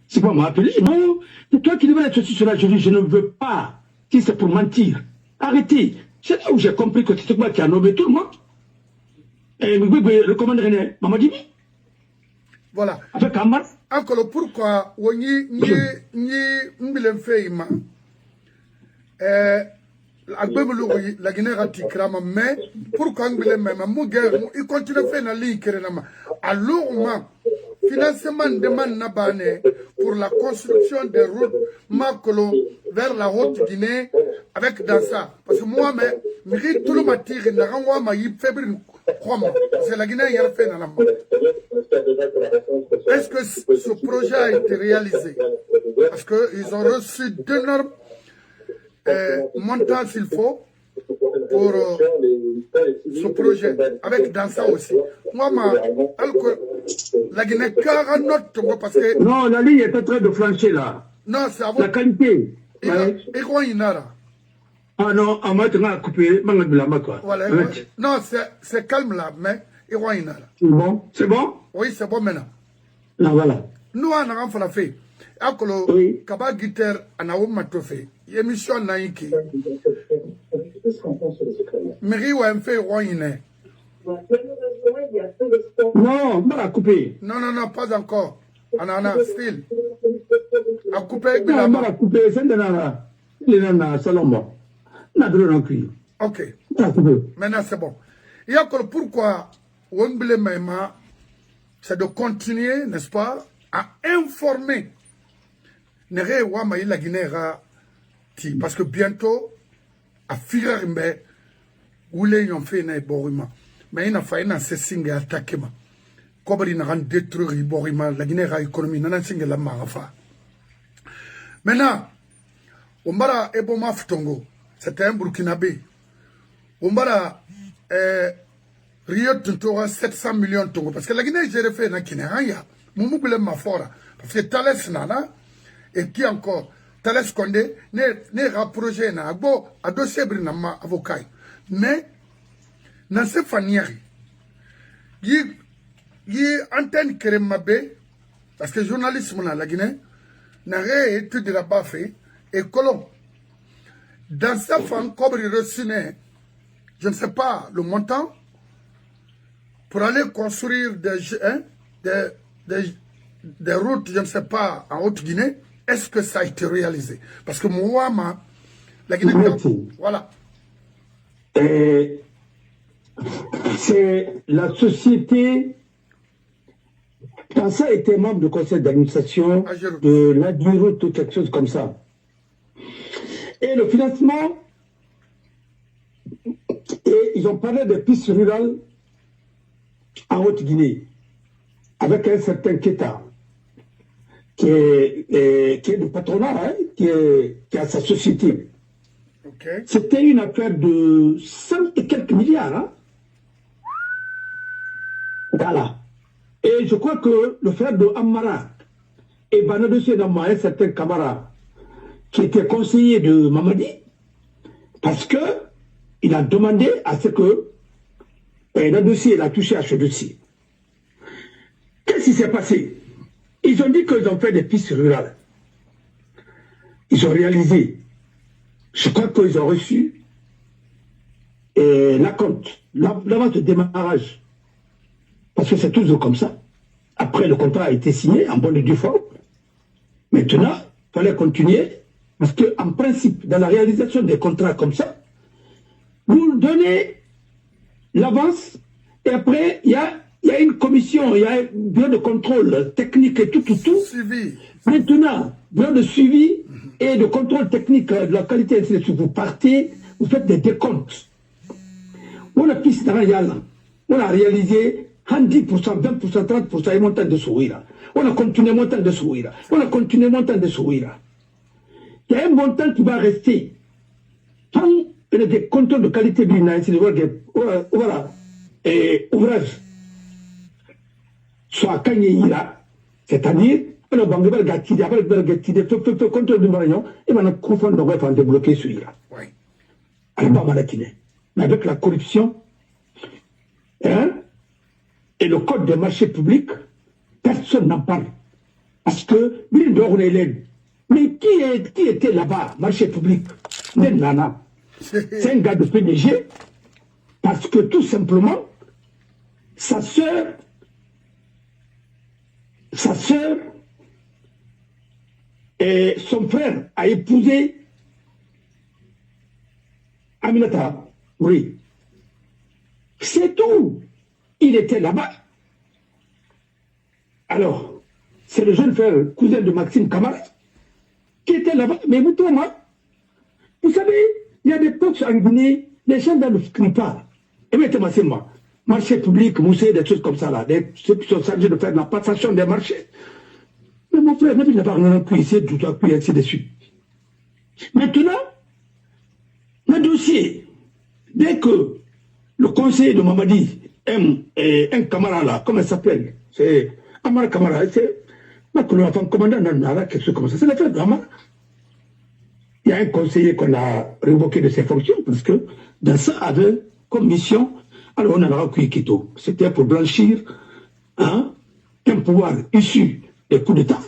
C'est pas m'appeler. Non, c'est toi qui devais être ceci, cela. Je dis, je ne veux pas. Si c'est pour mentir, arrêtez. C'est là où j'ai compris que c'est moi qui a nommé tout le monde. Et le commandant René, Mamadi. Voilà. Avec Amar. Encore pourquoi, la Guinée ratikrama, mais pourquoi il continue à faire la ligne alors, financement demande Nabane pour la construction des routes Makolo vers la Haute-Guinée avec Dansa. Parce que moi, tout le matin, c'est la Guinée qui a fait. Est-ce que ce projet a été réalisé? Parce qu'ils ont reçu d'énormes montants s'il faut pour ce projet, avec Dansa aussi. Moi, la Guinée 40 parce que... Non, la ligne est en train de flancher là. Non, c'est à vous. La qualité. Et quoi, il y a là? Ah non, on m'a coupé. Voilà, non, c'est calme là, mais il y a là. C'est bon? C'est bon? Oui, c'est bon maintenant. Non, voilà. Nous, on a fait la fête. Akolo, Kaba Guiter, on a fait émission Naïki. Mairie ou un fait Royine. Non, on m'a coupé. Non, pas encore. On a still. A coupé. Non, on m'a coupé. C'est dans la salon. Ok. Maintenant, c'est bon. Et encore pourquoi Wembley Maïma, c'est de continuer, n'est-ce pas, à informer. Nere Wamaï la Guinée. Parce que bientôt, à Firambe, où les gens fait un borima. Mais il n'a pas un cessing à attaquer. Comme il n'a détruit borima, la Guinée a économie, n'a pas la marafa. Maintenant, on va à Eboma Ftongo, c'était un Burkinabé. On va à Rio Tinto 700 millions de Tongo. Parce que la Guinée, j'ai refait un Guinée. Moumou Boulem Mafora. Parce que Thales Nana, et qui encore? Thales Condé ne rapproché na agbo a dossier brina ma avocat mais na se fanieri yi antenne kremabe parce que journalisme na la Guinée n'a rien étude de la bafé et colon dans sa fan cobri reçu je ne sais pas le montant pour aller construire des routes je ne sais pas en Haute-Guinée. Est-ce que ça a été réalisé? Parce que moi, la Guinée... Voilà. C'est la société... Dansa était membre du conseil d'administration de l'Admiro, ou quelque chose comme ça. Et le financement... Et ils ont parlé des pistes rurales en Haute-Guinée, avec un certain Keta. Qui est le patronat, hein, qui a sa société. Okay. C'était une affaire de 100 et quelques milliards. Hein. Voilà. Et je crois que le frère de Amara et Banadosé Nama, un certain Kamara, qui était conseiller de Mamadi, parce que il a demandé à ce que le dossier a touché à ce dossier. Qu'est-ce qui s'est passé? Ils ont dit qu'ils ont fait des pistes rurales. Ils ont réalisé. Je crois qu'ils ont reçu l'acompte, l'avance de démarrage. Parce que c'est toujours comme ça. Après, le contrat a été signé en bonne et due forme. Maintenant, il fallait continuer. Parce qu'en principe, dans la réalisation des contrats comme ça, vous donnez l'avance et après, il y a une commission, il y a un bureau de contrôle technique et tout. Suivi. Maintenant, bureau de suivi et de contrôle technique de la qualité, vous partez, vous faites des décomptes. On a pris on a réalisé 10%, 20%, 30% et montant de sourire. On a continué montant de sourire. On a continué montant de sourire. Il y a un montant qui va rester. Tant il y a des contrôles de qualité de voilà, et ouvrage. Soit Kanyira, c'est-à-dire, on a banque gatide, après le gatide, contrôle du marion, et on a confondé, on va débloquer celui-là. Oui. Alors, pas Malakine. Mais avec la corruption, hein, et le code des marchés publics, personne n'en parle. Parce que, mais qui était là-bas, marché public? Nana. C'est un gars de PDG, parce que tout simplement, sa sœur et son frère a épousé Aminata. Oui. C'est tout. Il était là-bas. Alors, c'est le jeune frère, cousin de Maxime Camara, qui était là-bas. Mais vous savez, il y a des postes en Guinée, les gens ne crient pas. Et mettez-moi, c'est moi. Marché public, Moussé, des choses comme ça, là. Ceux qui sont chargés de faire la passation des marchés. Mais mon frère, il n'a pas rien pu essayer de tout appuyer, ainsi de suite. Maintenant, le dossier, dès que le conseiller de Mamadi un camarade là, comment il s'appelle? C'est Amar Camara, c'est un commandant Nana, quelque chose comme ça. C'est l'affaire d'Amar. Il y a un conseiller qu'on a révoqué de ses fonctions parce que dans ça avait comme mission, alors on a recueilli Quito. C'était pour blanchir un pouvoir issu des coups d'État.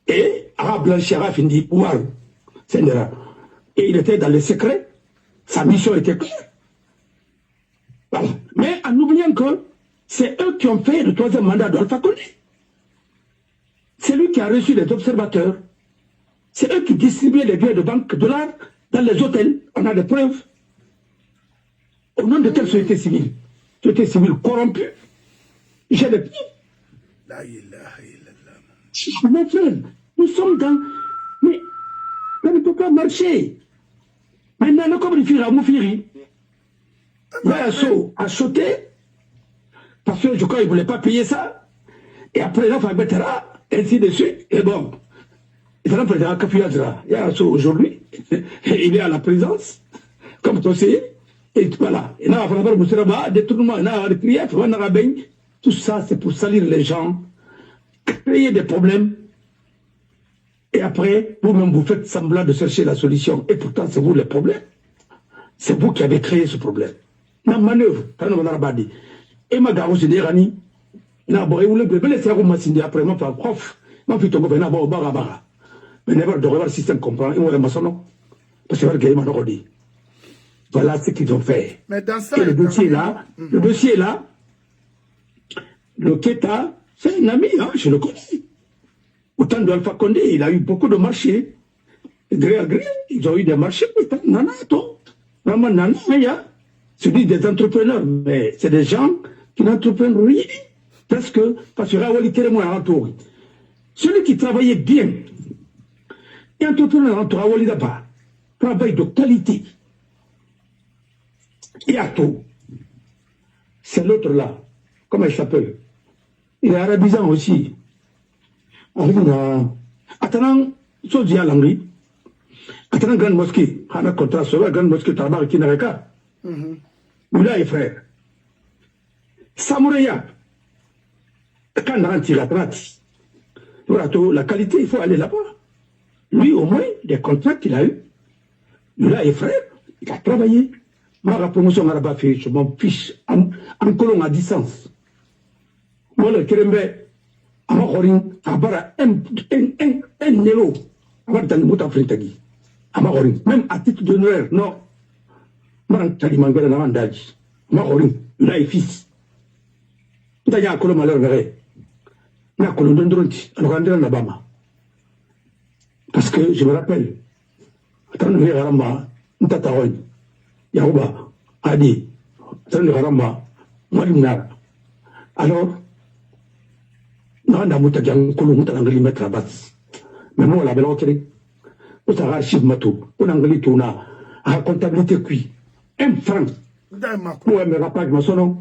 Et Arabe Blanchira finit pouvoir. Et il était dans le secret, sa mission était claire. Voilà. Mais en oubliant que c'est eux qui ont fait le 3e mandat d'Alpha Condé. C'est lui qui a reçu les observateurs. C'est eux qui distribuaient les billets de banque de l'art dans les hôtels. On a des preuves. Au nom de quelle société civile? Société civile corrompue. J'ai des preuves. Nous sommes dans... Mais ça ne peut pas marcher. Maintenant, comme il fait à Moufiri, Bayasso a sauté, parce que je crois qu'il ne voulait pas payer ça. Et après, il a fait ainsi de suite. Et bon, il a fait un Kafiadra. Yasso aujourd'hui, il est à la présence, comme conseiller. Et voilà. Il a fait un détournement, il a reprié, tout ça, c'est pour salir les gens, créer des problèmes. Et après, vous-même, vous faites semblant de chercher la solution. Et pourtant, c'est vous le problème. C'est vous qui avez créé ce problème. La manœuvre, et ma gare aussi, Nérani, n'a pas eu le bébé, c'est un après, ma prof, ma fille tombe, n'a pas au barabara. Mais n'a pas de revoir le système comprend, et moi, ma son parce que c'est un dit. Voilà ce qu'ils ont fait. Mais dans ça, et le dossier là, le Keta, c'est un ami, hein, je le connais. Autant d'Alpha Condé, il a eu beaucoup de marchés. Gré à gré, ils ont eu des marchés. Nana, toi. Vraiment, Nana, c'est des entrepreneurs, mais c'est des gens qui n'entreprennent rien. Parce que Rawali Teremo a entouré. Celui qui travaillait bien, et entrepreneur entre Rawali là-bas, travail de qualité. Et à tout. C'est l'autre là. Comment il s'appelle? Il est arabisant aussi. Attendant, Sodia Langri, attendant grande mosquée, on a contrat sur la grande mosquée Tabar qui n'a qu'à. Oula et frère. Samouraya, quand on rentre la trati, la qualité, il faut aller là-bas. Lui, au moins, les contrats qu'il a eu, Oula et frère, il a travaillé. Ma promotion à fait, je m'en fiche, en colon à distance. Moi, le Kerembe, Amahorin, Abara, un nélo, Abara dans le bout afrintagi. Amahorin, même à titre d'honneur, non. Marang Talimangala Namandaji. Amahorin, là est fils. D'ailleurs, à Colom à l'heure, n'a Colom d'Ondronti, à l'Orandra Nabama. Parce que je me rappelle, attends, nous Ramba, Ntataroy, Yahuba, Adi, attends, Ramba, Malimnar. Alors, non, on a mouta gang kolon mouta l'anglais mettre à base. Mais moi, la belle entrée, on s'arrête archive matou, on anglais tourna, à comptabilité cuit. Un franc. Pour un rappage, ma son.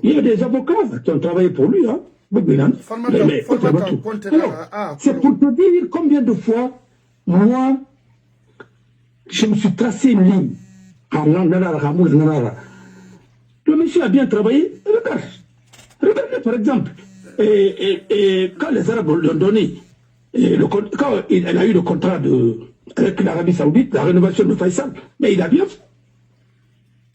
Il y a des avocats qui ont travaillé pour lui, hein. C'est pour te dire combien de fois, moi, je me suis tracé une ligne. Le monsieur a bien travaillé, regarde. Regardez par exemple, quand les Arabes l'ont donné, quand il a eu le contrat avec l'Arabie Saoudite, la rénovation de Faisal, mais il a bien fait.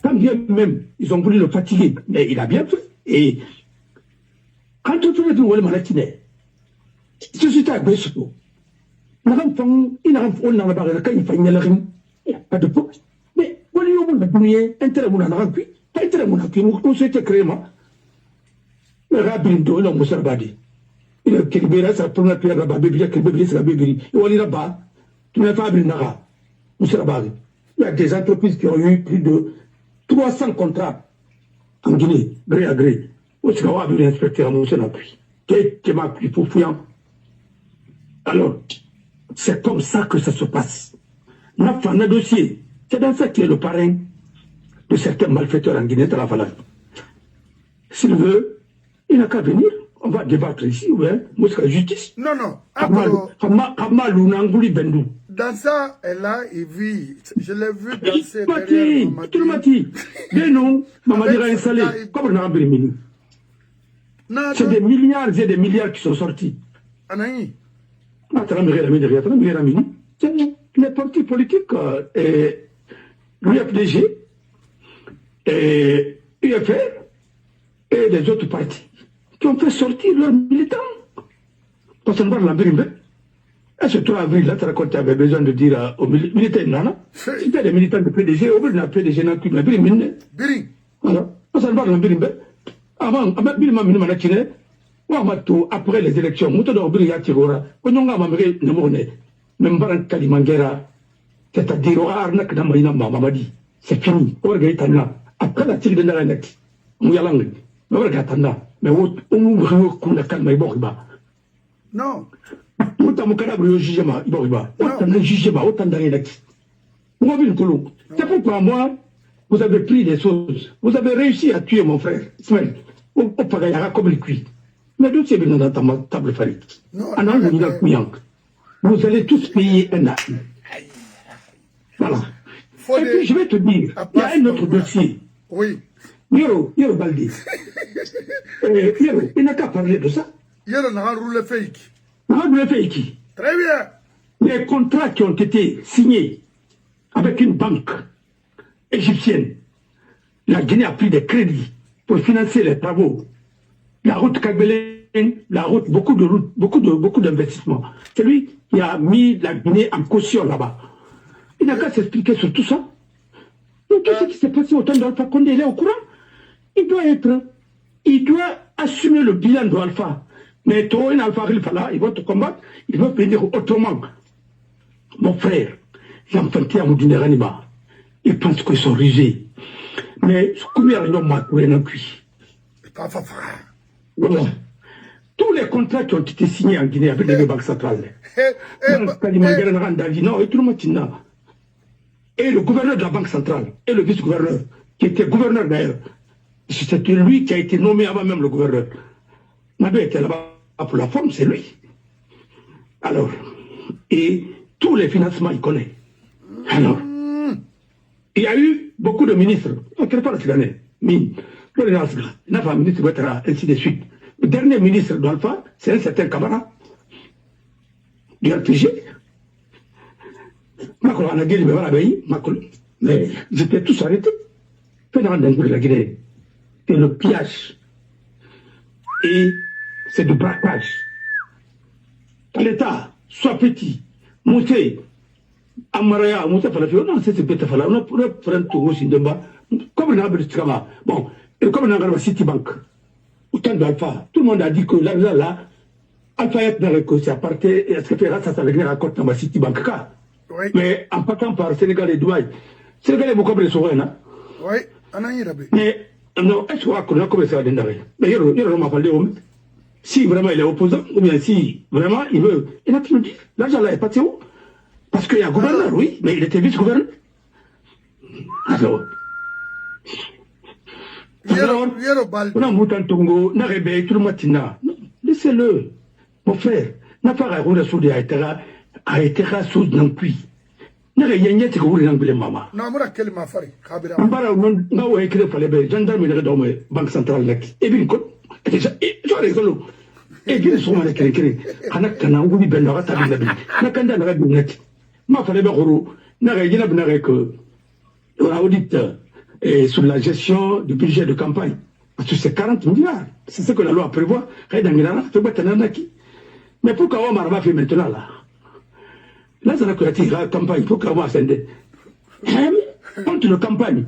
Quand bien même, ils ont voulu le fatiguer, mais il a bien fait. Et quand tu fais le malatine, société à Bessoto, il n'a pas de pot. Mais, on lui a dit, intérêt mon anarchie, pas intérêt mon anarchie, on s'est créé, le rabindo, non, Moussarbadi. Il a Kiribera, sa première pierre, la Babébé, Kiribé, la Babébé, et on ira bas, tu n'as pas abri Nara, Moussarbadi. Il y a des entreprises qui ont eu plus de 300 contrats en Guinée, gré à gré. Où est-ce qu'on va abri l'inspecteur à Moussarbadi? Qui m'a pris pour fouillant. Alors, c'est comme ça que ça se passe. N'a pas un dossier. C'est dans ça qu'il est le parrain de certains malfaiteurs en Guinée, Talavala. S'il veut, il n'a qu'à venir. On va débattre ici, ouais. Moussa justice. Non, non. Dans ça, elle a, il vit. Je l'ai vu danser derrière Mamadi. Tu m'as dit. Mais non, Mamadi a installé. Comme on a un c'est des milliards et des milliards qui sont sortis. Anaï. Les partis politiques, l'UFDG, et UFR, et les autres partis, qui ont fait sortir leurs militants. Parce qu'on va l'embrimber. Et ce 3 avril, là, tu racontes, tu avais besoin de dire aux militants, non, si tu as des militants de PDG, au bout de la PDG, n'a plus de Biri. Voilà. Parce qu'on va l'embrimber. Avant, après les élections, c'est-à-dire, c'est fini. Après la tige de Naranaki, Mouyalang, mais non. C'est pourquoi moi, vous avez pris des choses. Vous avez réussi à tuer mon frère, Ismaël. Au Pagayara comme le cuit. Mais d'où c'est venu dans ta table farine? Vous allez tous payer un an. Voilà. Et puis je vais te dire, il y a un autre dossier. Oui. Yoro Baldi. Yoro, il n'a qu'à parler de ça. Yoro n'a roulé fake. Très bien. Les contrats qui ont été signés avec une banque égyptienne, la Guinée a pris des crédits pour financer les travaux. La route Kagbelen, la route, beaucoup de routes, beaucoup d'investissements. C'est lui qui a mis la Guinée en caution là-bas. Il n'a qu'à s'expliquer sur tout ça. Donc, tout ce qui s'est passé au temps d'Alpha Condé, il est au courant. Il doit assumer le bilan d'Alpha. Mais toi, un Alpha Rifala, il va te combattre, il va venir autrement. Mon frère, l'enfanté à Moudouneranima, ils pensent qu'ils sont rusés. Mais combien de gens m'ont cuit? Voilà. Tous les contrats qui ont été signés en Guinée avec les banques centrales. Et le gouverneur de la Banque centrale, et le vice-gouverneur, qui était gouverneur d'ailleurs, c'était lui qui a été nommé avant même le gouverneur. Nabé était là-bas pour la forme, c'est lui. Alors, et tous les financements, il connaît. Alors, il y a eu beaucoup de ministres. On ne pas la mine. Il n'a pas un ministre, ainsi de suite. Le dernier ministre d'Alpha, c'est un certain Kamara, du RPG. Mais j'étais tous arrêtés. C'est le pillage. Et c'est du braquage. L'État, soit petit, monté, Amaraya, monté par la fille, non, c'est petit, on a pris un tour aussi de bas. Comme on a vu le bon, et comme on a vu Citibank, autant d'Alpha, tout le monde a dit que l'argent là, Alpha est dans le côté, à partir, est-ce que ça s'allègue à côté dans Citibank? Oui. Mais en partant par Sénégal et Douai, Sénégal est beaucoup plus souverain. Oui, on a eu mais non, est-ce qu'on a commencé à démarrer? Mais il m'a parlé au si vraiment il est opposant, ou bien si vraiment il veut, il a pu me dire, l'argent là est parti où? Parce qu'il y a un gouverneur, oui, mais il était vice-gouverneur. Alors, on a monté un tongo, on a réveillé tout le matin. Laissez-le, mon frère, n'a pas répondu à ce qu'il a été sous d'un puits. N'a rien dit que vous l'anglais, maman. Non, moi, quel m'a fait? On parle de écrit pour les gendarmes de la Banque centrale. Et bien, et bien, sont les créés. Anakana, ou bien, la rata de la vie. Nakanda, la rabinette. Ma fallait n'a rien à que on a audit sur la gestion du budget de campagne. Parce que c'est 40 milliards. C'est ce que la loi prévoit. Mais pourquoi on m'a fait maintenant là? Là, ça n'a que la campagne. Pourquoi on m'a fait contre la campagne.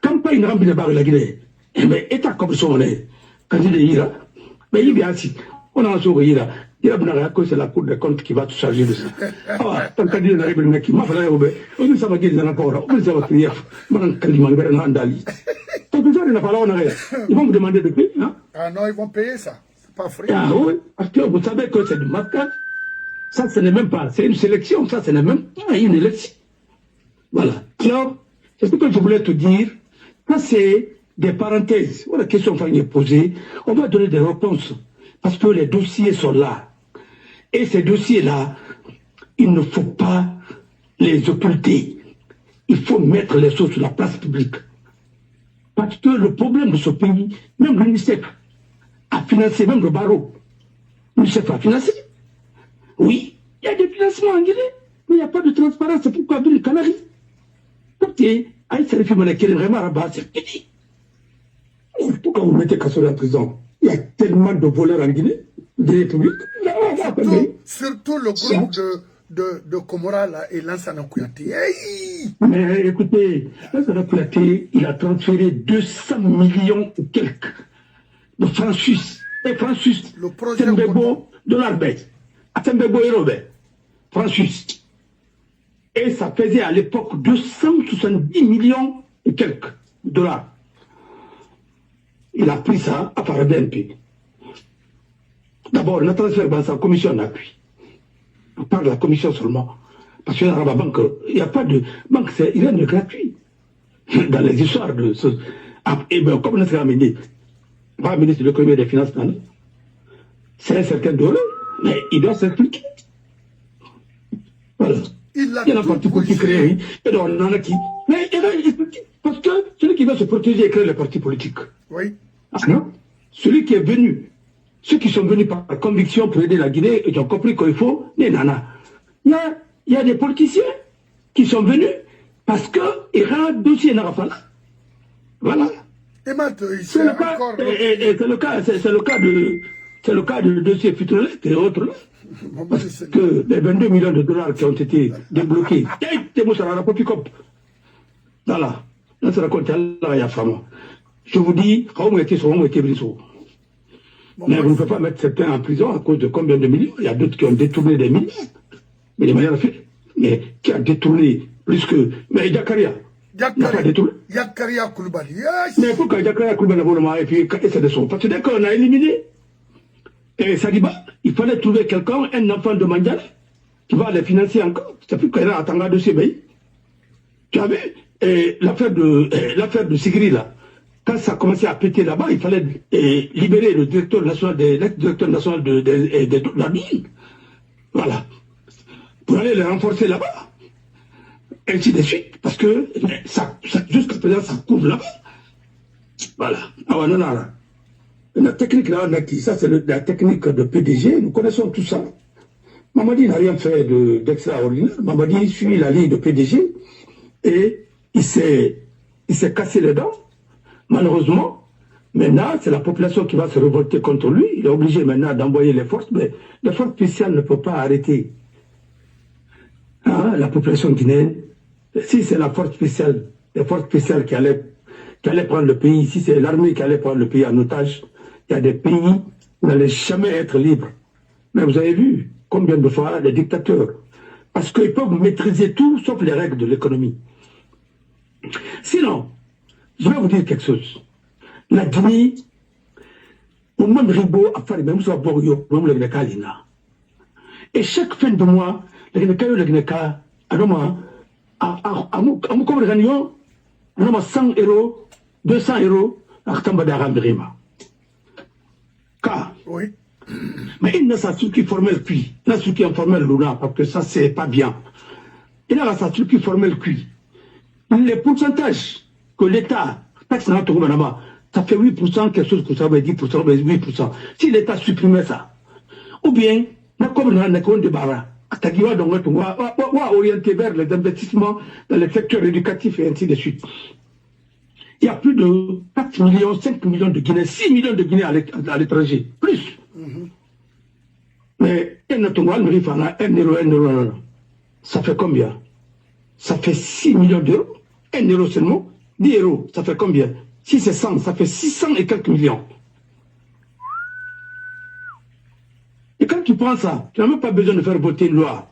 Campagne remplie de barres la Guinée. Mais État comme son est. Quand il est ira, mais il est bien assis. On a un sourire ira. Il y a c'est la Cour des comptes qui va tout charger de ça. Ah, tant qu'à dire, il arrive le mec qui m'a fait au bé. On ne sait pas qui est encore. On ne sait pas qui est. Ils vont me demander de payer. Hein? Ah non, ils vont payer ça. C'est pas frais. Ah oui, parce que vous savez que c'est du masquage. Ça, ce n'est même pas. C'est une sélection. Ça, ce n'est même pas une élection. Voilà. Alors, c'est ce que je voulais te dire. Ça, c'est des parenthèses. Voilà, la question est posée. On va donner des réponses. Parce que les dossiers sont là. Et ces dossiers-là, il ne faut pas les occulter. Il faut mettre les choses sur la place publique. Parce que le problème de ce pays, même l'UNICEF a financé, même le barreau, l'UNICEF a financé. Oui, il y a des financements en Guinée, mais il n'y a pas de transparence. C'est pourquoi Abdul Kanari, pourquoi vous mettez Kassori en prison? Il y a tellement de voleurs en Guinée, des Républiques. Surtout le groupe de Komora là, et Lansana Kouyaté. Hey! Mais écoutez, Lansana Kouyaté, il a transféré 200 millions ou quelques de francs suisses. Et francs suisses, Tembego de l'Arbet, à Tembego et Robert, francs suisses. Et ça faisait à l'époque 270 millions et quelques dollars. Il a pris ça à part BNP. D'abord, on a transféré dans sa commission d'appui. On parle de la commission seulement. Parce que dans la banque, il n'y a pas de banque, c'est rien de gratuit. Dans les histoires de ce. Et bien, comme on a amené, pas le ministre de l'économie et des finances, c'est un certain dollar, mais il doit s'expliquer. Voilà. Il y a un parti politique créé, et donc on en a qui. Mais il va expliquer. Parce que celui qui va se protéger et créer le parti politique. Oui. Ah non? Celui qui est venu. Ceux qui sont venus par conviction pour aider la Guinée, ils ont compris qu'il faut des nanas. Il y a des politiciens qui sont venus parce qu'il y a un dossier dans la fin. Voilà. C'est le cas du dossier Futrolette et autres là. Parce que les 22 millions de dollars qui ont été débloqués, voilà. Là, ça raconte là, je vous dis, mais vous ne pouvez pas mettre certains en prison à cause de combien de millions? Il y a d'autres qui ont détourné des millions. Mais de manière fait. Mais qui a détourné plus que. Mais Yakaria. N'a pas détourné. Yakaria Koulibaly. Mais pourquoi Yakaria Koulibaly et puis c'est de son? Parce que dès qu'on a éliminé et Sadiba, il fallait trouver quelqu'un, un enfant de Mandjala, qui va les financer encore. C'est plus qu'il y a un Tanga de ces pays. Tu as vu l'affaire de Sigri là. Quand ça a commencé à péter là-bas, il fallait libérer le directeur national l'ex-directeur national de la mine. Voilà. Pour aller les renforcer là-bas. Ainsi de suite. Parce que jusqu'à présent, ça couvre là-bas. Voilà. Ah ouais, non. La technique là, on a qui? Ça, c'est la technique de PDG. Nous connaissons tout ça. Mamadi n'a rien fait d'extraordinaire. Mamadi suit la ligne de PDG et il s'est cassé les dents. Malheureusement, maintenant, c'est la population qui va se révolter contre lui. Il est obligé maintenant d'envoyer les forces, mais les forces spéciales ne peuvent pas arrêter la population guinéenne. Si c'est la force spéciale, les forces spéciales qui allaient prendre le pays, si c'est l'armée qui allait prendre le pays en otage, il y a des pays où on n'allait jamais être libre. Mais vous avez vu combien de fois les dictateurs, parce qu'ils peuvent maîtriser tout sauf les règles de l'économie. Sinon, je vais vous dire quelque chose. La Guinée, au même ribo, à faire même soit Borio, même le Gneka Lina. Et chaque fin de mois, le Gneka, à mon corps gagnant, 100 euros, 200 euros, à Tamba Rambirima. Car, oui. Mais il n'a sa structure formelle cuit. Il n'a sa structure formelle Luna, parce que ça, c'est pas bien. Il a sa structure formelle cuit. Les pourcentages que l'État taxe dans notre gouvernement, ça fait 8%, quelque chose que ça veut dire 10%, 8%. Si l'État supprimait ça, ou bien, comme on a un débarras, on va orienter vers les investissements dans les secteurs éducatifs et ainsi de suite. Il y a plus de 4 millions, 5 millions de Guinéens, 6 millions de Guinéens à l'étranger, plus. Mais un euro, ça fait combien? Ça fait 6 millions d'euros. 1 euro seulement. 10 euros, ça fait combien? Si c'est 100, ça fait 600 et quelques millions. Et quand tu prends ça, tu n'as même pas besoin de faire voter une loi.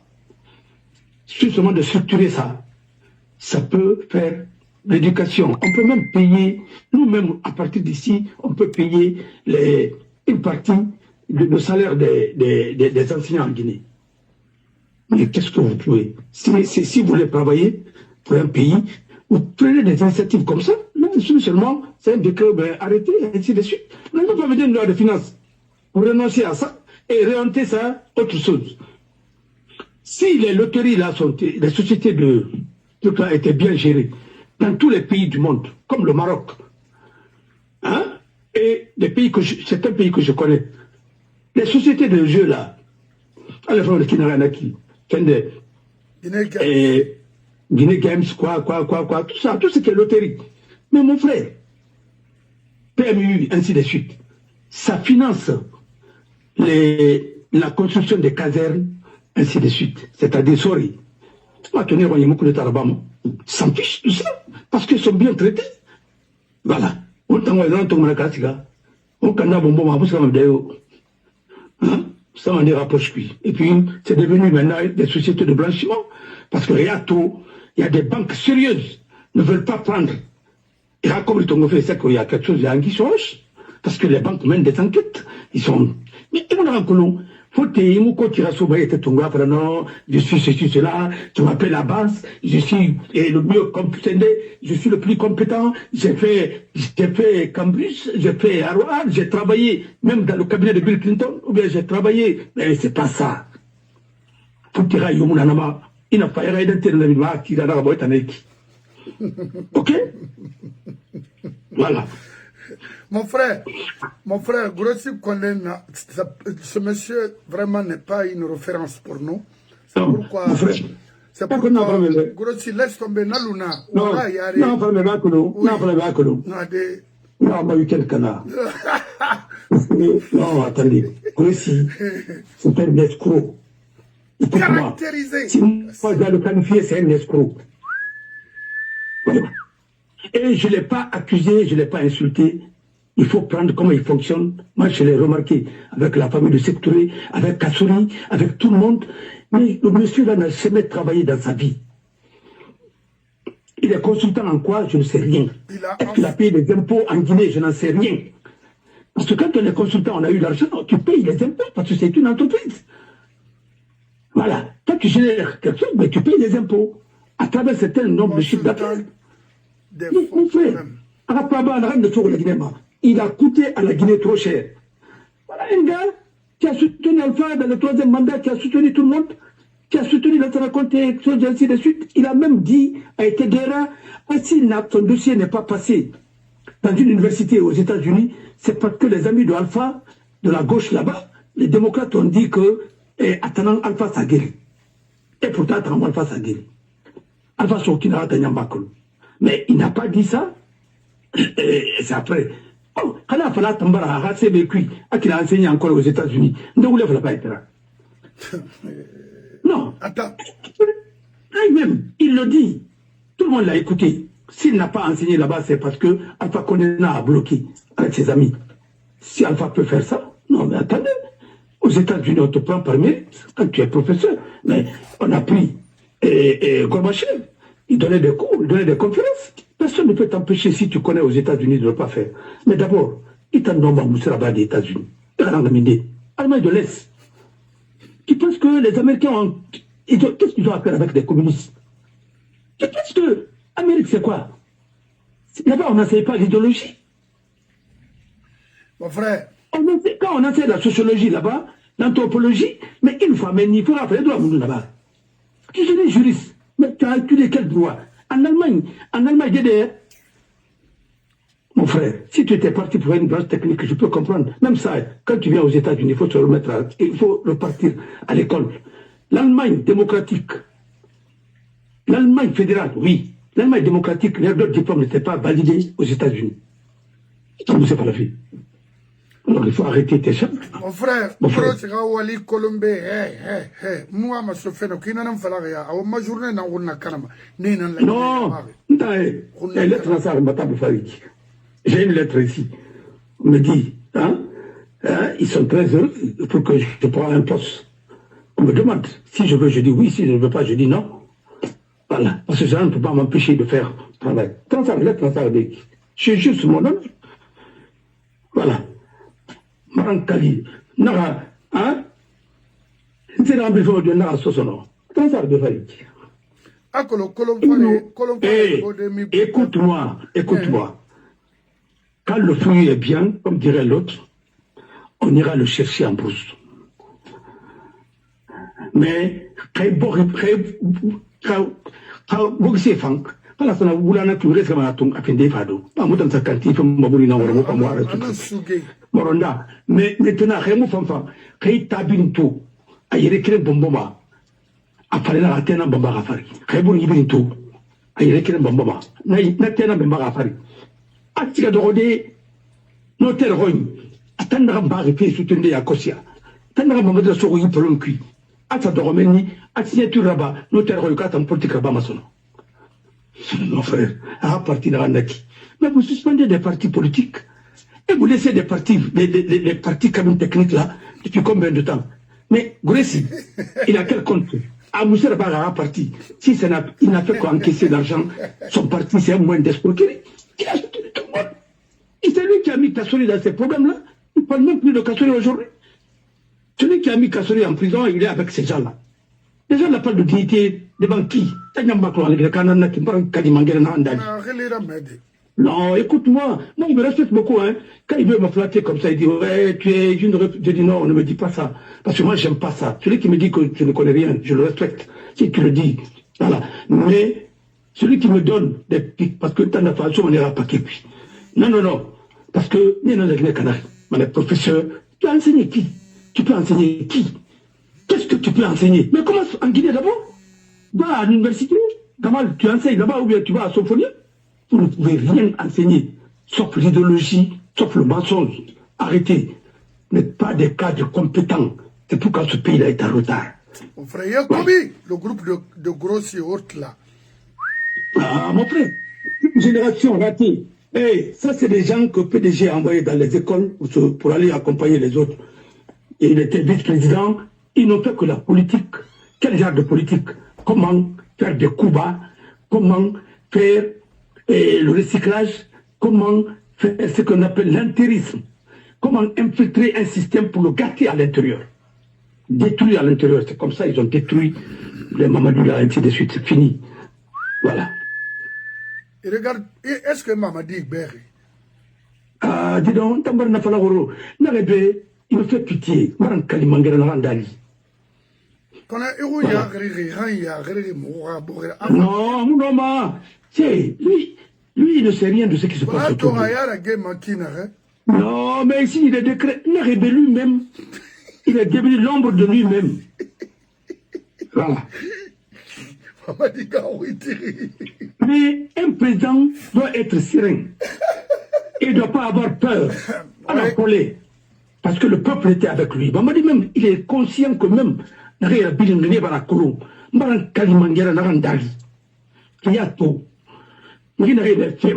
C'est seulement de structurer ça. Ça peut faire l'éducation. On peut même payer, nous-mêmes, à partir d'ici, on peut payer une partie de salaire des enseignants en Guinée. Mais qu'est-ce que vous pouvez? Si vous voulez travailler pour un pays, vous prenez des initiatives comme ça. Là, seulement, c'est un décret, arrêtez, et ainsi de suite. On n'a pas besoin d'une loi de finances pour renoncer à ça et réorienter ça autre chose. Si les loteries, là, les sociétés de trucs là étaient bien gérées dans tous les pays du monde, comme le Maroc, hein, et les pays c'est un pays que je connais, les sociétés de jeux là, à la fin de Kinaranaki, Guinée Games, quoi, tout ça, tout ce qui est loterie. Mais mon frère, PMU, ainsi de suite, ça finance la construction des casernes, ainsi de suite. C'est-à-dire, sorry, maintenant, on s'en fiche tout ça, parce qu'ils sont bien traités. Voilà. Ça on est rapproche lui. Et puis, c'est devenu maintenant des sociétés de blanchiment. Parce qu'il y a tout, il y a des banques sérieuses ne veulent pas prendre. Et là, comme le Tongo fait, c'est qu'il y a quelque chose qui change. Parce que les banques mènent des enquêtes. Ils sont. Mais on a un colon. Je suis ceci, cela, tu m'appelles la base, je suis le mieux compétent, je suis le plus compétent, j'ai fait Cambridge, j'ai fait Harvard, j'ai travaillé même dans le cabinet de Bill Clinton, ou bien j'ai travaillé, mais c'est pas ça. Ok? Voilà. Mon frère, Grossi Kondena, ce monsieur vraiment n'est pas une référence pour nous. C'est pourquoi. C'est pourquoi. Grossi, laisse tomber Naluna. Non, attendez. Grossi, c'est un escroc. Caractérisé. Si moi je dois le qualifier, c'est un escroc. Et je ne l'ai pas accusé, je ne l'ai pas insulté. Il faut prendre comment il fonctionne. Moi, je l'ai remarqué avec la famille de Sectouré, avec Kassouri, avec tout le monde. Mais le monsieur-là n'a jamais travaillé dans sa vie. Il est consultant en quoi? Je ne sais rien. Est-ce qu'il a payé des impôts en Guinée? Je n'en sais rien. Parce que quand on est consultant, on a eu l'argent, tu payes les impôts parce que c'est une entreprise. Voilà. Quand tu génères quelque chose, mais tu payes les impôts à travers un certain nombre de chiffres d'affaires. Mon frère, il a coûté à la Guinée trop cher. Voilà un gars qui a soutenu Alpha dans le 3e mandat, qui a soutenu tout le monde, qui a soutenu la raconté, ainsi de suite. Il a même dit à Etedera, si son dossier n'est pas passé dans une université aux États-Unis, c'est parce que les amis de Alpha, de la gauche là-bas, les démocrates ont dit que attendant Alpha ça guérit. Et pourtant, attendant Alpha ça guérit. Alpha Sokina Tanyambakolo. Mais il n'a pas dit ça. Et c'est après. Oh, quand il a fallu Tambara, CBQ, qu'il a enseigné encore aux États-Unis, ne voulait pas être là. Non. Attends. Lui-même, il le dit. Tout le monde l'a écouté. S'il n'a pas enseigné là-bas, c'est parce que Alpha Condena a bloqué avec ses amis. Si Alpha peut faire ça, non, mais attendez. Aux États-Unis, on te prend par mérite quand tu es professeur. Mais on a pris Gorbachev. Il donnait des cours, il donnait des conférences. Personne ne peut t'empêcher, si tu connais aux États-Unis, de ne pas faire. Mais d'abord, il t'a nommé Moussera des États-Unis. Allemagne de l'Est. Tu penses que les Américains ont. Qu'est-ce qu'ils ont à faire avec des communistes? Tu penses que l'Amérique, c'est quoi? Là-bas, on n'enseigne pas l'idéologie. Mon frère. Quand on enseigne la sociologie là-bas, l'anthropologie, mais une fois, mais il faut faire les droits là-bas. Tu es juriste. Mais tu as étudié quel droit? En Allemagne, DDR. Mon frère, si tu étais parti pour une branche technique, je peux comprendre. Même ça, quand tu viens aux États-Unis, il faut se remettre il faut repartir à l'école. L'Allemagne démocratique, l'Allemagne fédérale, oui. L'Allemagne démocratique, les autres diplômes n'étaient pas validés aux États-Unis. Ça ne pas la vie. Alors il faut arrêter tes chats. Mon frère, c'est Wali Colombe, moi, ma sophie, qui n'a pas la réa, à ma journée, n'a pas la non, j'ai une lettre ici. On me dit, ils sont très heureux pour que je prenne un poste. On me demande, si je veux, je dis oui, si je ne veux pas, je dis non. Voilà, parce que ça ne peut pas m'empêcher de faire travail. Je suis juste mon nom. Voilà. Marankali, Nara, c'est l'ambition de Nara Sosono. Écoute-moi. Quand le fruit est bien, comme dirait l'autre, on ira le chercher en brousse. Mais, Moronda, mais maintenant, Rémo Fanfa, Kay Tabinto, Ayrekere Bomboma, après la Atena Bambarafari, Rémo Ibinto, Ayrekere Bomboma, Natena Bambarafari, Atika de Rodé, Notel Roy, Atandra Barré, soutenu à Kosia, Tandra Mamada Sori Polonki, Ata de Romeni, Atignature Rabat, Notel Roy, Katam Politique Bamason. Mon frère, à partir de Randaki. Mais vous suspendez des partis politiques. Et vous laissez des partis, les partis quand même techniques là, depuis combien de temps? Mais Gouressi, il a quel compte? À Moussa Rabara parti. Si il n'a fait qu'encaisser l'argent, son parti c'est un moyen d'escroquerie. Il a soutenu tout le monde. Et c'est lui qui a mis Kassori dans ces problèmes-là. Il ne parle même plus de Kassori aujourd'hui. Celui qui a mis Kassori en prison, il est avec ces gens-là. Les gens n'appellent de dignité de banquiers. Non, écoute-moi. Moi, il me respecte beaucoup. Hein. Quand il veut me flatter comme ça, il dit ouais, tu es une. Je dis non, ne me dis pas ça. Parce que moi, j'aime pas ça. Celui qui me dit que tu ne connais rien, je le respecte. Si tu le dis. Voilà. Mais celui qui me donne des pics, parce que tu n'as pas on n'ira pas qui puis. Non. Parce que, les professeurs, tu as enseigné qui? Tu peux enseigner qui? Qu'est-ce que tu peux enseigner? Mais comment en Guinée d'abord? Va à l'université. Gamal, tu enseignes là-bas ou bien tu vas à Sophonie? Vous ne pouvez rien enseigner, sauf l'idéologie, sauf le mensonge. Arrêtez. Vous n'êtes pas des cadres compétents. C'est pourquoi ce pays-là est en retard. Mon frère Yacobi, le groupe de Grossi Haute là. Ah, mon frère, une génération ratée. Hey, ça, c'est des gens que PDG a envoyés dans les écoles pour aller accompagner les autres. Et il était vice-président. Ils n'ont fait que la politique. Quel genre de politique? Comment faire des coups bas? Comment faire le recyclage, comment faire ce qu'on appelle l'intérisme, comment infiltrer un système pour le gâter à l'intérieur, détruire à l'intérieur. C'est comme ça ils ont détruit les Mamadou, ainsi de suite. C'est fini. Voilà. Et regarde, est-ce que Mamadi est berry? Ah, dis donc, Tambar Nafalagoro, Narebe, il me fait pitié. Maran Kalimangera Narandali. Non, mon homme, lui, il ne sait rien de ce qui se passe autour de lui. Non, mais ici, il est décret. Il a révélé lui-même. Il est devenu l'ombre de lui-même. Voilà. Mais un président doit être serein. Il ne doit pas avoir peur à la coller. Parce que le peuple était avec lui. Mamadi même, il est conscient que même, il y a tout. Il n'a rien fait.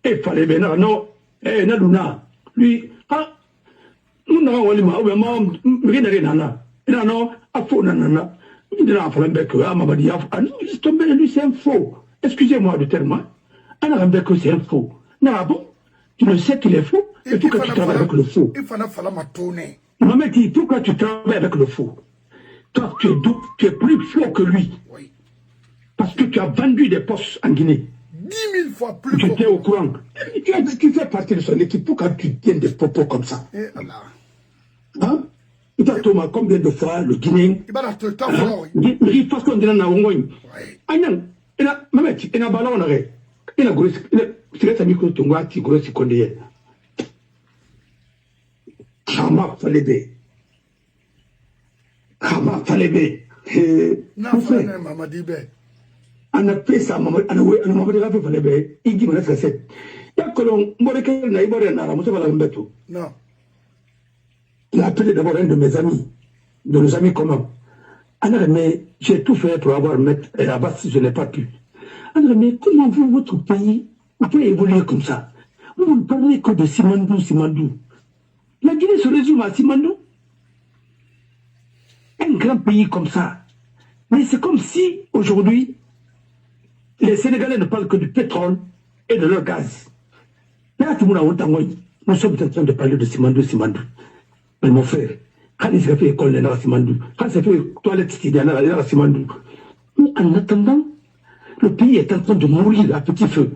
Il fallait bien, non, Naluna, lui, nous n'avons rien fait. Non, à faux, nanana. Il n'a pas fait que Mamadi a fait. Lui, c'est un faux. Excusez-moi du terme. C'est un faux. Non, bon, tu le sais qu'il est faux. Et pourquoi tu travailles avec le faux? Maman dit, pourquoi tu travailles avec le faux? Toi, tu es plus faux que lui. Oui. Parce que tu as vendu des postes en Guinée. 10 000 fois plus. Tu étais au courant. Tu fais partie de son équipe. Pourquoi tu tiens des propos comme ça? Hein? Il t'a Thomas combien de fois le Guinéen? Il va te temps. Il faut qu'on dise dans Wongoy. Aïnan, il a, maman, il a ballon en arrêt. Il a grossi. Il a mis que ton gars, tu grossis qu'on est. Kama Falebe. Kama Falebe. Non, Mamadi Bé. On a fait ça, on a fait ça, il dit, on c'est. Il y a que l'on, moi, Non. Il a appelé d'abord un de mes amis, de nos amis communs. Alors, mais j'ai tout fait pour avoir mettre Abbas si je n'ai pas pu. Alors, mais comment vous, votre pays, vous pouvez évoluer comme ça? Vous ne parlez que de Simandou. La Guinée se résume à Simandou. Un grand pays comme ça. Mais c'est comme si, aujourd'hui, les Sénégalais ne parlent que du pétrole et de leur gaz. Là, tout le monde a honte. Nous sommes en train de parler de Simandou. Mais mon frère, quand il s'est fait école, il a Simandou. Quand il s'est fait toilette, il a Simandou. Mais en attendant, le pays est en train de mourir à petit feu.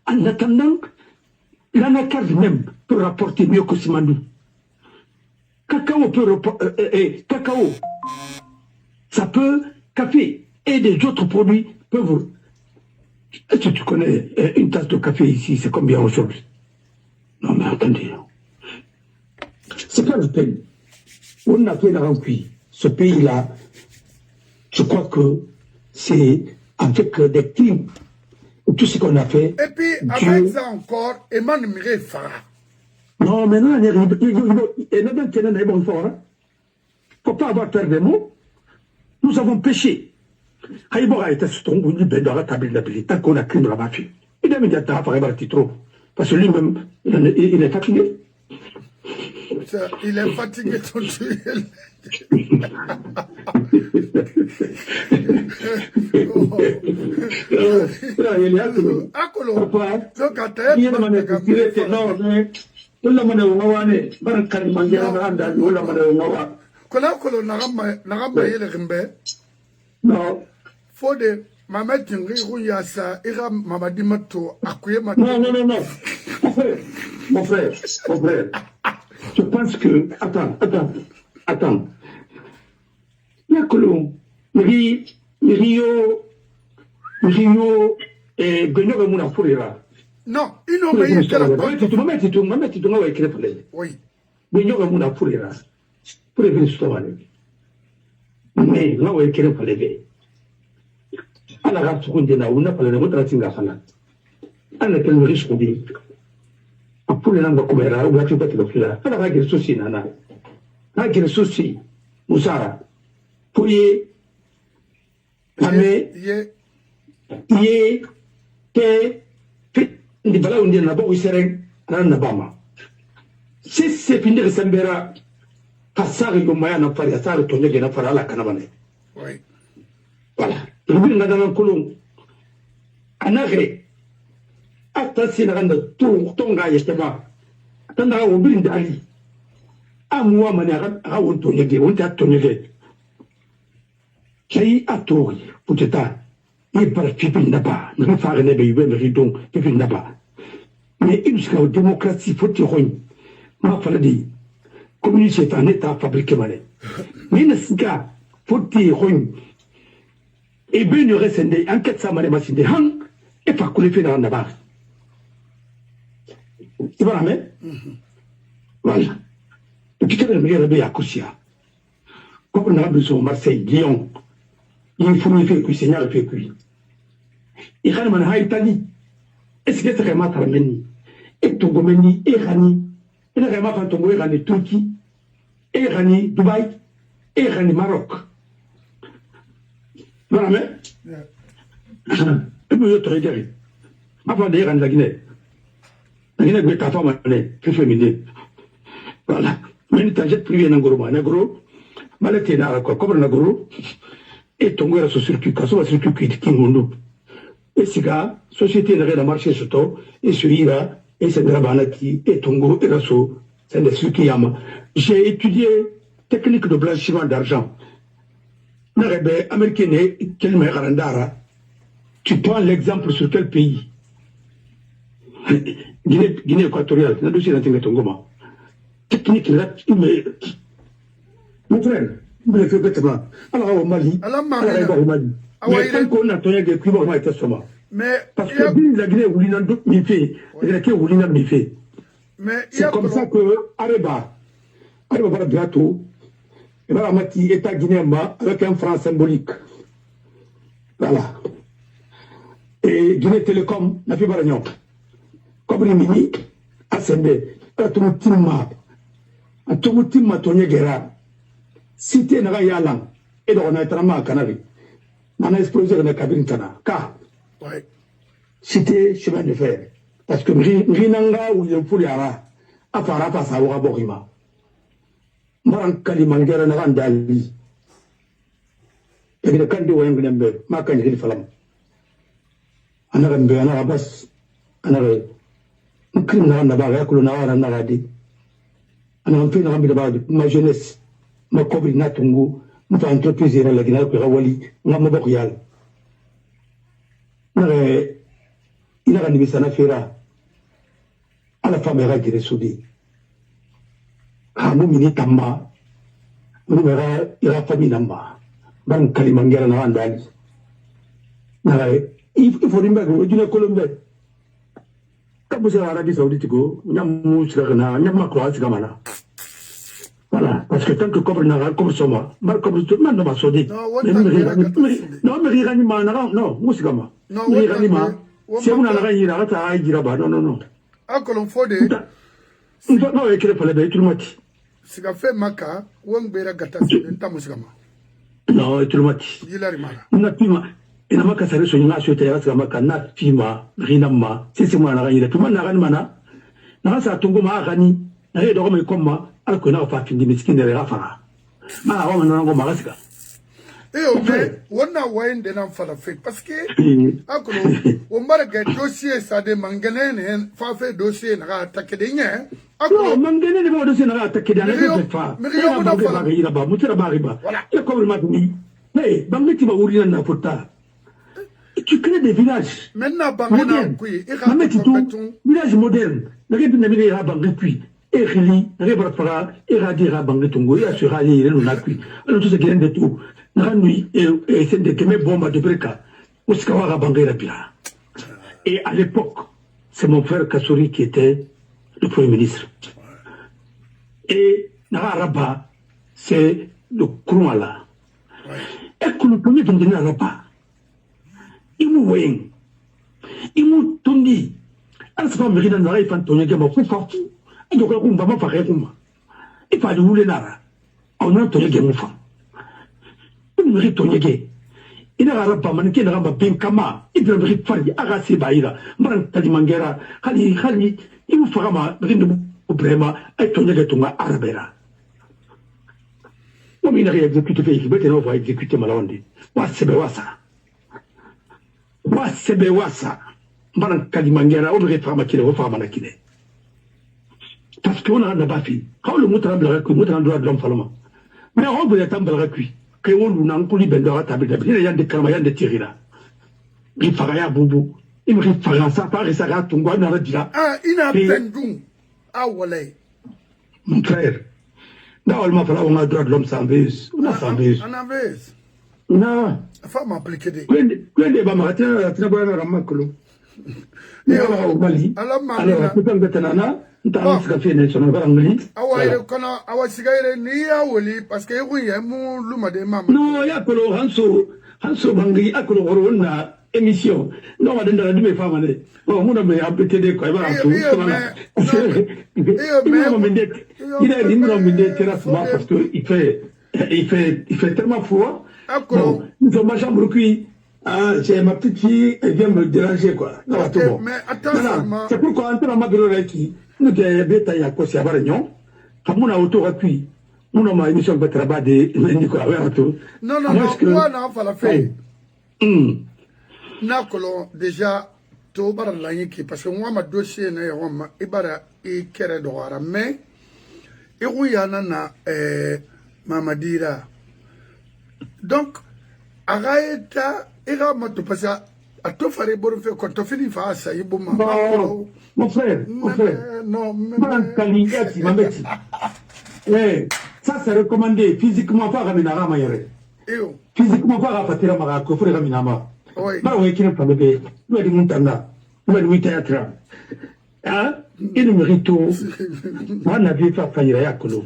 En attendant, l'anacarde même peut rapporter mieux que Simandou. Cacao, ça peut, café et des autres produits peuvent. Est-ce que tu connais une tasse de café ici, c'est combien aujourd'hui? Non mais attendez. C'est pas la peine. On a fait la rencontre. Ce pays-là, je crois que c'est avec des crimes, tout ce qu'on a fait. Et puis, avec ça encore, Emmanuel Farah. Non, maintenant, il ne faut pas avoir peur des mots. Nous avons péché. Haïbora était sur ton goût, tant qu'on a crime la mafia. Il a mis des temps à trop. Parce que lui-même, il est fatigué. Il est fatigué, ton Dieu. Non. Faut de Maman Tingri Rouyasa, Ira Mamadi Mato, Akouye Mato. Non. Mon frère. Je pense que. Attends. Il y a que l'on. Rio et Benyo Mouna Fourira. Non, ils n'ont pas été là. Oui. Benyo Mouna Fourira. Pour les venir mais là où est qu'il faut lever. À la race qu'on dit là, on n'a pas le droit de la salle. À la quelle risque on dit. Pour les langues comme elle a, ou la tu peux te le faire. À la règle souci, nana. La règle souci, Moussara. Pour y aller, y est, des balles on dit là-bas où il serait, à Nabama. Si c'est fini de Sambera, Passari au moyen de faire ça, retourner de la faire à la Canavane. Oui. Voilà. Le but n'a dans un colon. En arrêt. Attention à rendre tout ton gars, justement. Attends, au but d'Ali. À moi, manière à retourner, on t'a tourné. J'ai à tour, pour te ta. Il parle Pipin Naba. Ne faire un ébé, le ridon, Pipin Naba. Mais une seule démocratie, faut te rendre. Ma faladi. Communiste est un état fabriqué malais. Mais ce gars, faut-il rendre. Et bien, il reste des enquêtes, ça m'a démassé des hangs, et pas qu'on les fait dans la barre. C'est pas la même? Voilà. Et puis, quand on regarde à Koussia, comme on a besoin de Marseille, Lyon, il faut me faire cuire, Seigneur, fait cuire. Il y a un Italie. Est-ce que c'est vraiment Tarmeni? Et Togomeni, et Rani. Il y a vraiment un Togo, et Rani, Turquie, et Rani, Dubaï, et Rani, Maroc. Voilà, mais. Et puis, je te regarde. Avant d'ailleurs, la Guinée. La Guinée, c'est ta femme, plus féminine. Voilà. Mais tu as jeté plus un gros, malgré comme un gros, et ton gars, ce circuit, quand on circuit qui nous. Et ces gars, société n'a rien à marcher sur toi, et sur Ira, et c'est Drabanaki, et Tongo, et Rasso, c'est des circuits Yama. J'ai étudié technique de blanchiment d'argent. Narebe, américain, quel meilleur tu prends l'exemple sur quel pays? Guinée équatoriale, la dossier d'Antinga Tongoma. Technique, là, mon frère, vous le faites bêtement. Alors au Mali, alors au Mali. Mais tant qu'on a tenu des prix, on va être sûrement. Parce que la Guinée, où l'on a d'autres méfaits, la Guinée, où l'on a méfaits. C'est comme ça que Areba va le gâteau. Il va État guinéen avec un franc symbolique. Voilà. et Guinée Télécom n'a fait pas rien. Comme les mini, à Sende, à tout le timma, Tony Guerra, cité n'a yalang, et on a trama à Canary. On a explosé dans la cabine Tana. Car, cité chemin de fer. Parce que Rinanga ou Yopuriara, à Farapa, ça aura Borima. Maran Kalimangera n'a Dali. Et le candidat Wembley, Makan Hilfalam. Anarambe, Anarabas, Anare, Krimna Nabara, Kulunara, Naradi. Anamfin Ramibadi, ma jeunesse, ma Kobi Natungu, ma entreprise à la Guinée, Rawali, ma Maborial. Il a animé sa affaire à la femme qui est soudée. Hamu Minitamba, Numera, il a famille Namba, Ban Kalimangera Nandali. Il faut dire que Colombie. Quand vous êtes à l'Arabie Saoudite, vous n'avez pas croire Gamana. Voilà, parce que tant que comme n'a comme Soma, comme tout le monde va sauter. Non, mais Riranima, non, Moussgama. Non, Riranima, si vous n'avez rien à dire, non. Ah, que l'on faut des. Non, écrit pour les bêtes, tout le monde. C'est qu'a fait Maka, ou un béra gata, Tamusgama. Non, tout le monde. On a pu. Il n'a pas qu'à sur une nation terrestre, n'a fima, rinama, c'est moi la raille. Tout le monde n'a rien mana. N'a pas Tongoma, Rani, n'a rien de comme moi, alors qu'on n'a pas fini de miskin de Rafara. Ma on n'a pas marasca. Et au fait, on a wine de l'enfant fait parce que, on va regarder dossier, ça demande un fait dossier, n'a attaqué des niens. Non, Mangane ne va dossier n'a attaqué des niens. Mais il n'a pas de là-bas, Moussa Bariba. Il y a comme le matin. Mais, Bangeti va ouvrir un apota. Tu crées des villages modernes. Village moderne. La république n'a pas Bangui. Et Rili, Rebrafara, et Radira Bangetongo, et Assurali, et Lunakui. Alors tout ce qui est de tout. Nanui et c'est des Kémé Bomba de Breka. Ouskawara Bangera Pira. Et à l'époque, c'est mon frère Kassouri qui était le Premier ministre. Et Naraba, c'est le Kouala. Et que le premier de Naraba. Il m'a dit, il m'a dit, il m'a dit, il m'a dit, il m'a dit, il m'a dit, il fallait rouler là. On a entendu des moufs. Il mérite ton yégué. Il n'a pas manqué de ramba bien kama. Il peut mériter fari, arrasé baïra. Maran Talimangera, Hali, il vous fera ma brinde au brema, et ton yégué tonga arabera. Non, il n'a rien exécuté, il va exécuter Malawandi. Wassebewasa. Wassebewasa. Maran Talimangera, on devrait faire ma kile, on va faire ma kile. Parce qu'on a un abafi. Quand le mouton a le droit de l'homme fallement. Mais on veut être un bel recuit. Que on n'a pas de table d'habitude. Il y a des carmaillans de tirira. Il fera un boubou. Il me fera ça par et ça rate ton goût. Ah, il a vendu. Ah, voilà. Mon frère. Dans le m'a fallu on a le droit de l'homme sans bise. On a sans bise. On a bise. Non. La femme a appliqué des. Quindi va matin, tu n'as pas un ramacolo. Et au Mali. Alors, tu peux me mettre awa sigaire ni ya woli parce que oui mu luma de mama no ya kolo hanso bangi akolo horona émission no ma denda dime fama ne o mu na me abtd ko ba to il a dit non mais terrasse parce que il fait tellement froid bon nous sommes ma chambre cuit. Ah, j'ai ma petite fille, elle vient me déranger quoi. Non, okay, mais attends, c'est pourquoi entre ma gueule qui nous devons bêta ya ko sia barignon. Kamuna auto rapui. Nous ma émission de travail de quoi tout. Non, moi na fala fait. Na kolo déjà to bar la yiki parce que moi ma dossier na ya ma ibara e kere do ara mais e uyana na mamadira. Donc araita ira moto parce à tout faire bon fait quand tu finis face à Ibo mon frère non ça c'est recommandé physiquement pas raminara mayere physiquement pas rafatira marako frère raminama ba ouais qui ne pas bébé nous dit montana nous dit théâtre hein il nous mérite moi n'a vu pas faillir ya kolo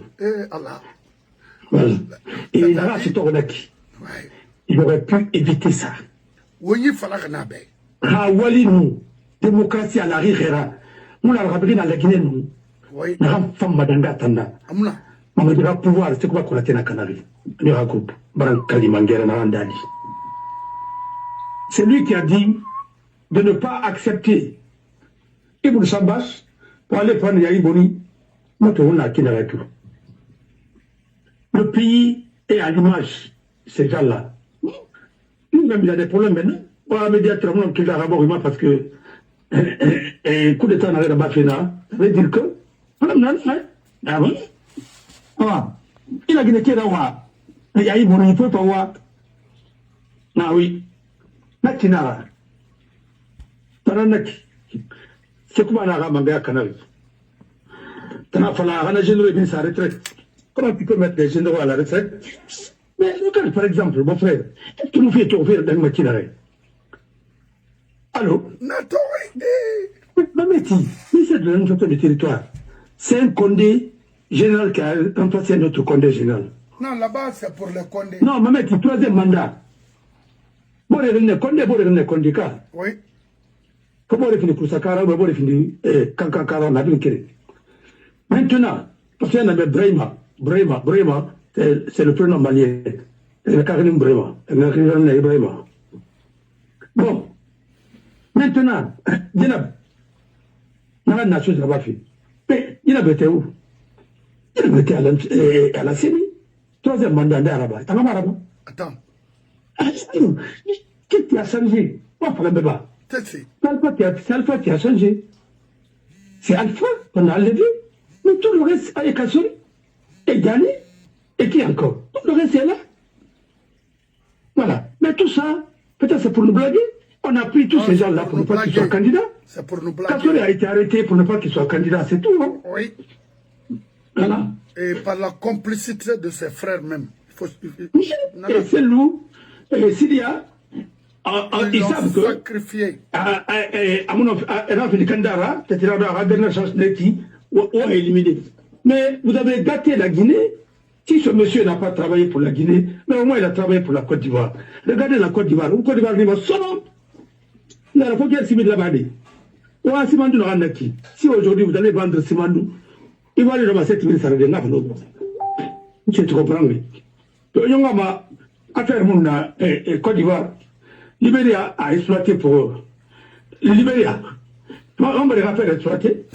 Allah et là c'est Torodaki il aurait pu éviter ça. Oui, il fallait que Wali nous, démocratie à la rigueur. On a rabri dans la Guinée, nous. Oui. Nous femme madanga tanda. Amuna. On va dire pouvoir, c'est quoi qu'on a tenu à Canary. Nous raconte. Baran Kalimangere Narandali. C'est lui qui a dit de ne pas accepter Ibn Sambas pour aller prendre Yaïboni. Le pays est à l'image, ces gens-là. Lui-même, il a des problèmes maintenant. On va me dire qu'il va avoir parce que coup d'État n'avait pas fait ça. Ça veut dire que. Ah bon? Il a gagné qui là-bas? Il y a eu bon, il ne peut pas voir. Ah oui. Natinara. Taranaki. C'est comment on a ramené à Canal. T'as fallu un généraux et sa retraite. Comment tu peux mettre des généraux à la retraite? Mais regarde, par exemple, mon frère, est-ce que nous faisons trouver dans le maquinaire? Allô? Mameti, c'est de l'entreprise du territoire. C'est un condé général qui a remplacé notre condé général. Non, là-bas, c'est pour le condé. Non, Mameti, troisième mandat. Bon, il y a un condé, oui. Comment on finit pour Sakara, on va finir Kankara, on a vu qu'il. Maintenant, parce qu'il y en avait Brema, c'est le prénom malien. Il y a Karim Brema, il y a Brema. Bon, maintenant, Djenab, n'a pas chose à faire. Mais il a été où? Il a été à la Syrie. Troisième mandat d'Arabe. T'as pas arabe? Attends. Qu'est-ce qui a changé? On parle de bas. C'est Alpha qui a changé. C'est Alpha qu'on a enlevé. Mais tout le reste a Kassouri est gagné. Et qui encore? Tout le reste est là. Voilà. Mais tout ça, peut-être c'est pour nous blaguer. On a pris tous ces gens-là pour ne pas qu'ils soient candidats. C'est pour nous blaguer. Kassouri a été arrêté pour ne pas qu'il soit candidat, c'est tout. Hein? Oui. Voilà. Et par la complicité de ses frères même. Et c'est nous. Et s'il y a. Ils savent que. Sacrifié. Mais vous avez gâté la Guinée. Si ce monsieur n'a pas travaillé pour la Guinée, mais au moins il a travaillé pour la Côte d'Ivoire. Regardez la Côte d'Ivoire. La Côte d'Ivoire, il va solo. Il a la Côte d'Ivoire, de la Bade. Simandou n'a qui. Si aujourd'hui vous allez vendre Simandou, il va aller ramasser 7 000 salariés. Tu comprends, oui. Donc, il y a affaire Mouna et Côte d'Ivoire. Libéria a exploité pour. Libéria. On va les faire exploiter.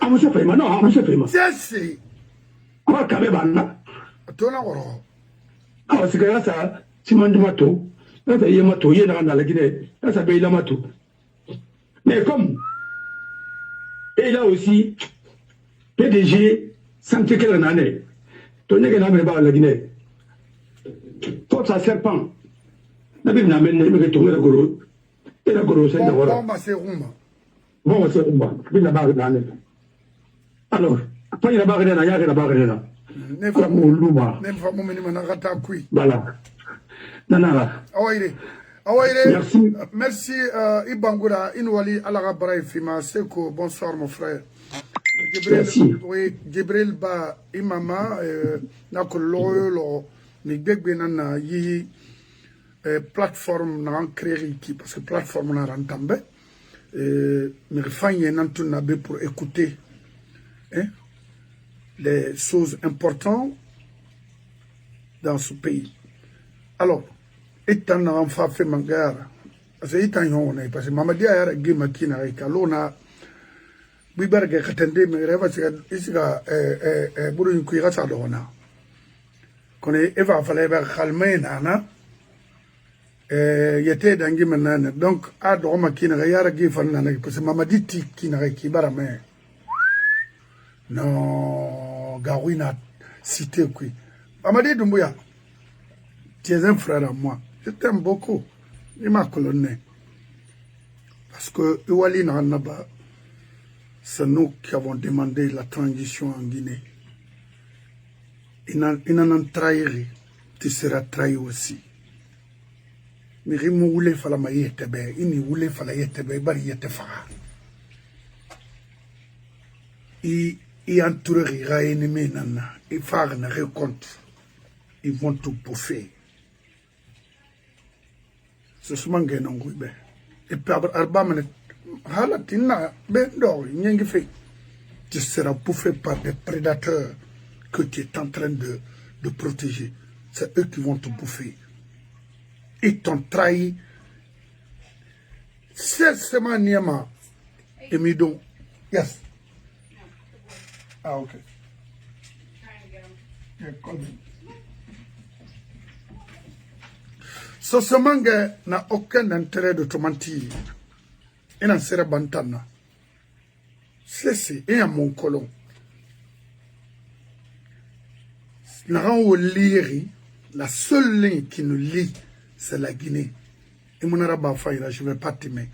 Ah, monsieur Fayma, non, monsieur Fayma. C'est. Ah, quand même, ah, c'est que là, ça, Simon Mato, là, ça y est, Mato, il y a dans la Guinée, là, ça paye la Mato. Mais comme, et là aussi, PDG, santé qu'elle en année, ton égal n'a pas la Guinée. Quand ça serpent, la Bible n'a même pas tourné la goro, et la goro, c'est la goro. Bon, c'est Rumba. Bon, c'est Rumba, il n'a pas l'année. Alors, après, il n'a pas rien à y la barre là. Voilà. Merci Ibangura Inwali Alagabra Fima Seko, bonsoir mon frère. Merci. Oui, Gibril Ba Imama Nakolo Nigbegbenana Yi plateforme n'a créé qui parce que plateforme n'a rentambe mais refanye nantunabe pour écouter hein, les choses importantes dans ce pays. Alors, étant en fait mangara, parce que étant yon parce que Mamadi a réglé ma kina avec Alona, Biberge Katende, mais rêve isiga Bourou Kuira Sadona. Qu'on est Eva Faleba Khalmé Nana, Yete Dangi Manana, donc à Droma Kina, Yara Gifana, parce que Mamadi Kina qui barame. Non, Gawina cité qui. Amadi Doumbouya, tu es un frère à moi. Je t'aime beaucoup. Il m'a colonné. Parce que Iwali Naba, c'est nous qui avons demandé la transition en Guinée. Il n'en a trahi. Tu seras trahi aussi. Mais il m'a voulu faire la maïette, il m'a voulu faire la yette, il entourera ennemi nana, il faire une récolte, ils vont tout bouffer. Ce sont des gens et puis Arbamene, Halatina, Bendo, Nyengife, tu seras bouffé par des prédateurs que tu es en train de protéger. C'est eux qui vont te bouffer. Ils t'ont trahi. C'est seulement Niama. Et Midon. Yes. Ah, ok. Ce manga n'a aucun intérêt de te mentir. Il n'en sera bantana. C'est un mon colon. La seule ligne qui nous lie, c'est la Guinée. Et mon arabe je ne vais pas t'aimer.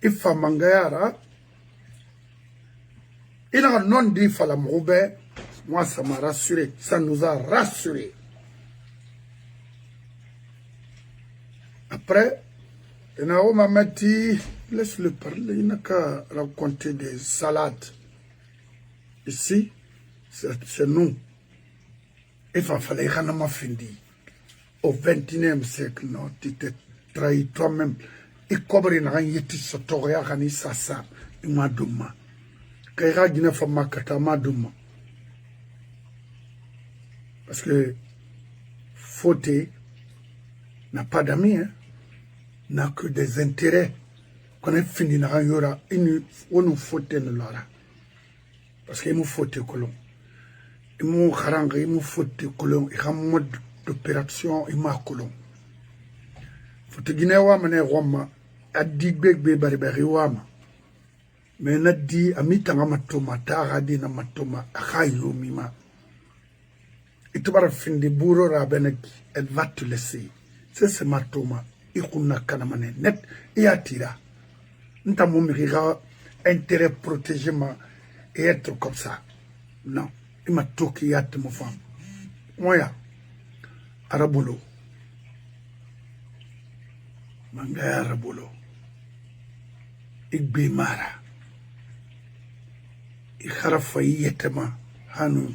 Il faut mangayara. Il a non dit fala moube. Moi, ça m'a rassuré. Ça nous a rassuré. Après, Nao m'a dit, laisse-le parler. Il n'a qu'à raconter des salades. Ici, c'est nous. Il fallait vraiment finir. Au XXIe siècle, non, tu t'es trahi toi-même. Et comme il n'a rien été sotoré à Rani Sassa, il m'a donné. Kaira Guinée Fama Kata m'a donné. Parce que Fauté n'a pas d'amis, hein, n'a que des intérêts. Quand il finit, il y aura une Fauté de l'aura. Parce qu'il me faut des colons. Il me faut des colons. Il y a un mode d'opération, il m'a colons. Faut te guinéer wa mane roma a di gbegbe bari wama. Mais na di amitanga matoma ta di na matoma akayo mima. Et tu vas fin de bourreau rabeneki, elle va te laisser. C'est matoma. Ikuna kanamane net et attira. Nta mumiriga intérêt protégement. Et être comme ça. Non. Il m'a toqué à mon femme. Moi, Arabolo. Manga Arabolo. Igbe Mara. Ikharafayi Yetema. Hanou.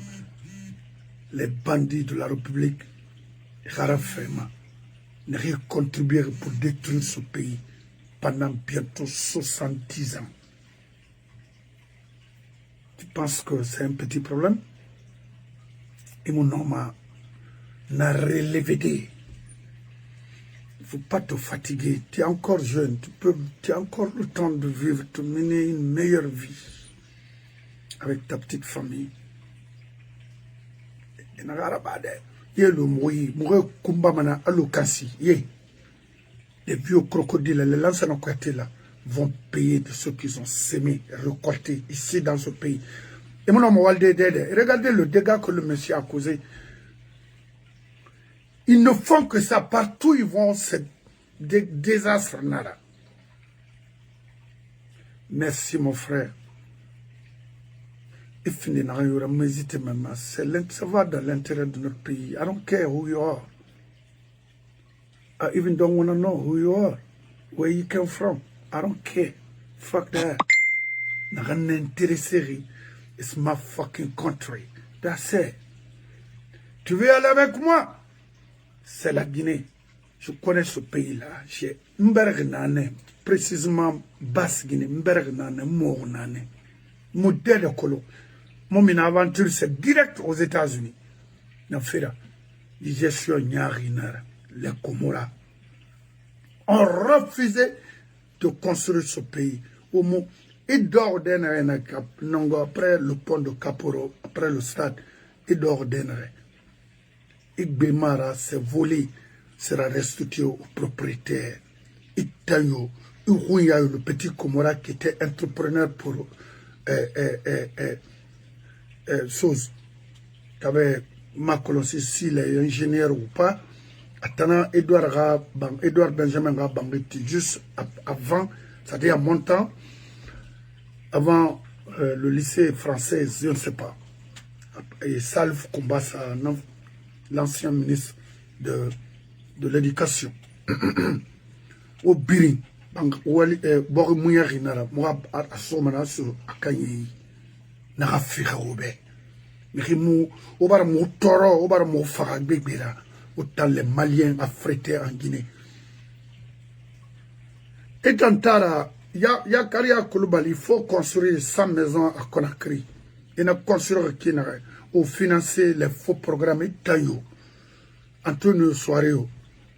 Les bandits de la République. Ikharafema. N'ont contribué pour détruire ce pays pendant bientôt 70 ans. Tu penses que c'est un petit problème? Et mon homme n'a relevé. Il ne faut pas te fatiguer. Tu es encore jeune. Tu as encore le temps de vivre, de mener une meilleure vie avec ta petite famille. Et n'a pas de le mouille, mourir kumbamana alokasi. Les vieux crocodiles, les lancers dans côté là, vont payer de ceux qu'ils ont sémé, récolté ici dans ce pays. Et mon homme, regardez le dégât que le monsieur a causé. Ils ne font que ça. Partout, ils vont se désastre. Nada. Merci, mon frère. Et fini, ça va dans l'intérêt de notre pays. I don't care who you are. I even don't want to know who you are, where you came from. I don't care. Fuck that. It's my fucking country. That's it. Tu veux aller avec moi? C'est la Guinée. Je connais ce pays-là. J'ai Mbergnane, précisément Basse-Guinée, Mbergnane, Mournane. Modèle de colo. Mon aventure, c'est direct aux États-Unis. Nafira. Gestion Nyarinara, les Comoras. On refusait de construire ce pays. Au mot, il dort après le pont de Caporo, après le stade, il dort d'Enre. Igbemara, c'est volé, sera restitué aux propriétaires. Itayo, Uruya, le petit Comora qui était entrepreneur pour chose, qui avait ma colossie, s'il est ingénieur ou pas. Attendant, Edouard Benjamin Gabangiti, juste avant, c'est-à-dire à mon temps, avant le lycée français, je ne sais pas. Et Salve Kombassa, l'ancien ministre de l'éducation. Au Biri, Bori Mouyari Nara, moi, à Somana, sur Akanyi, Nara Firaoube. Mais Mou, Obar Moutoro, Obar Moufara Bébira. autant les Maliens affrétés en Guinée. Et dans Tara, il y a Karia Koulibaly, il faut construire 100 maisons à Conakry. Il y a construire qui n'a ou financer les faux programmes Tayo, Antonio Soareo,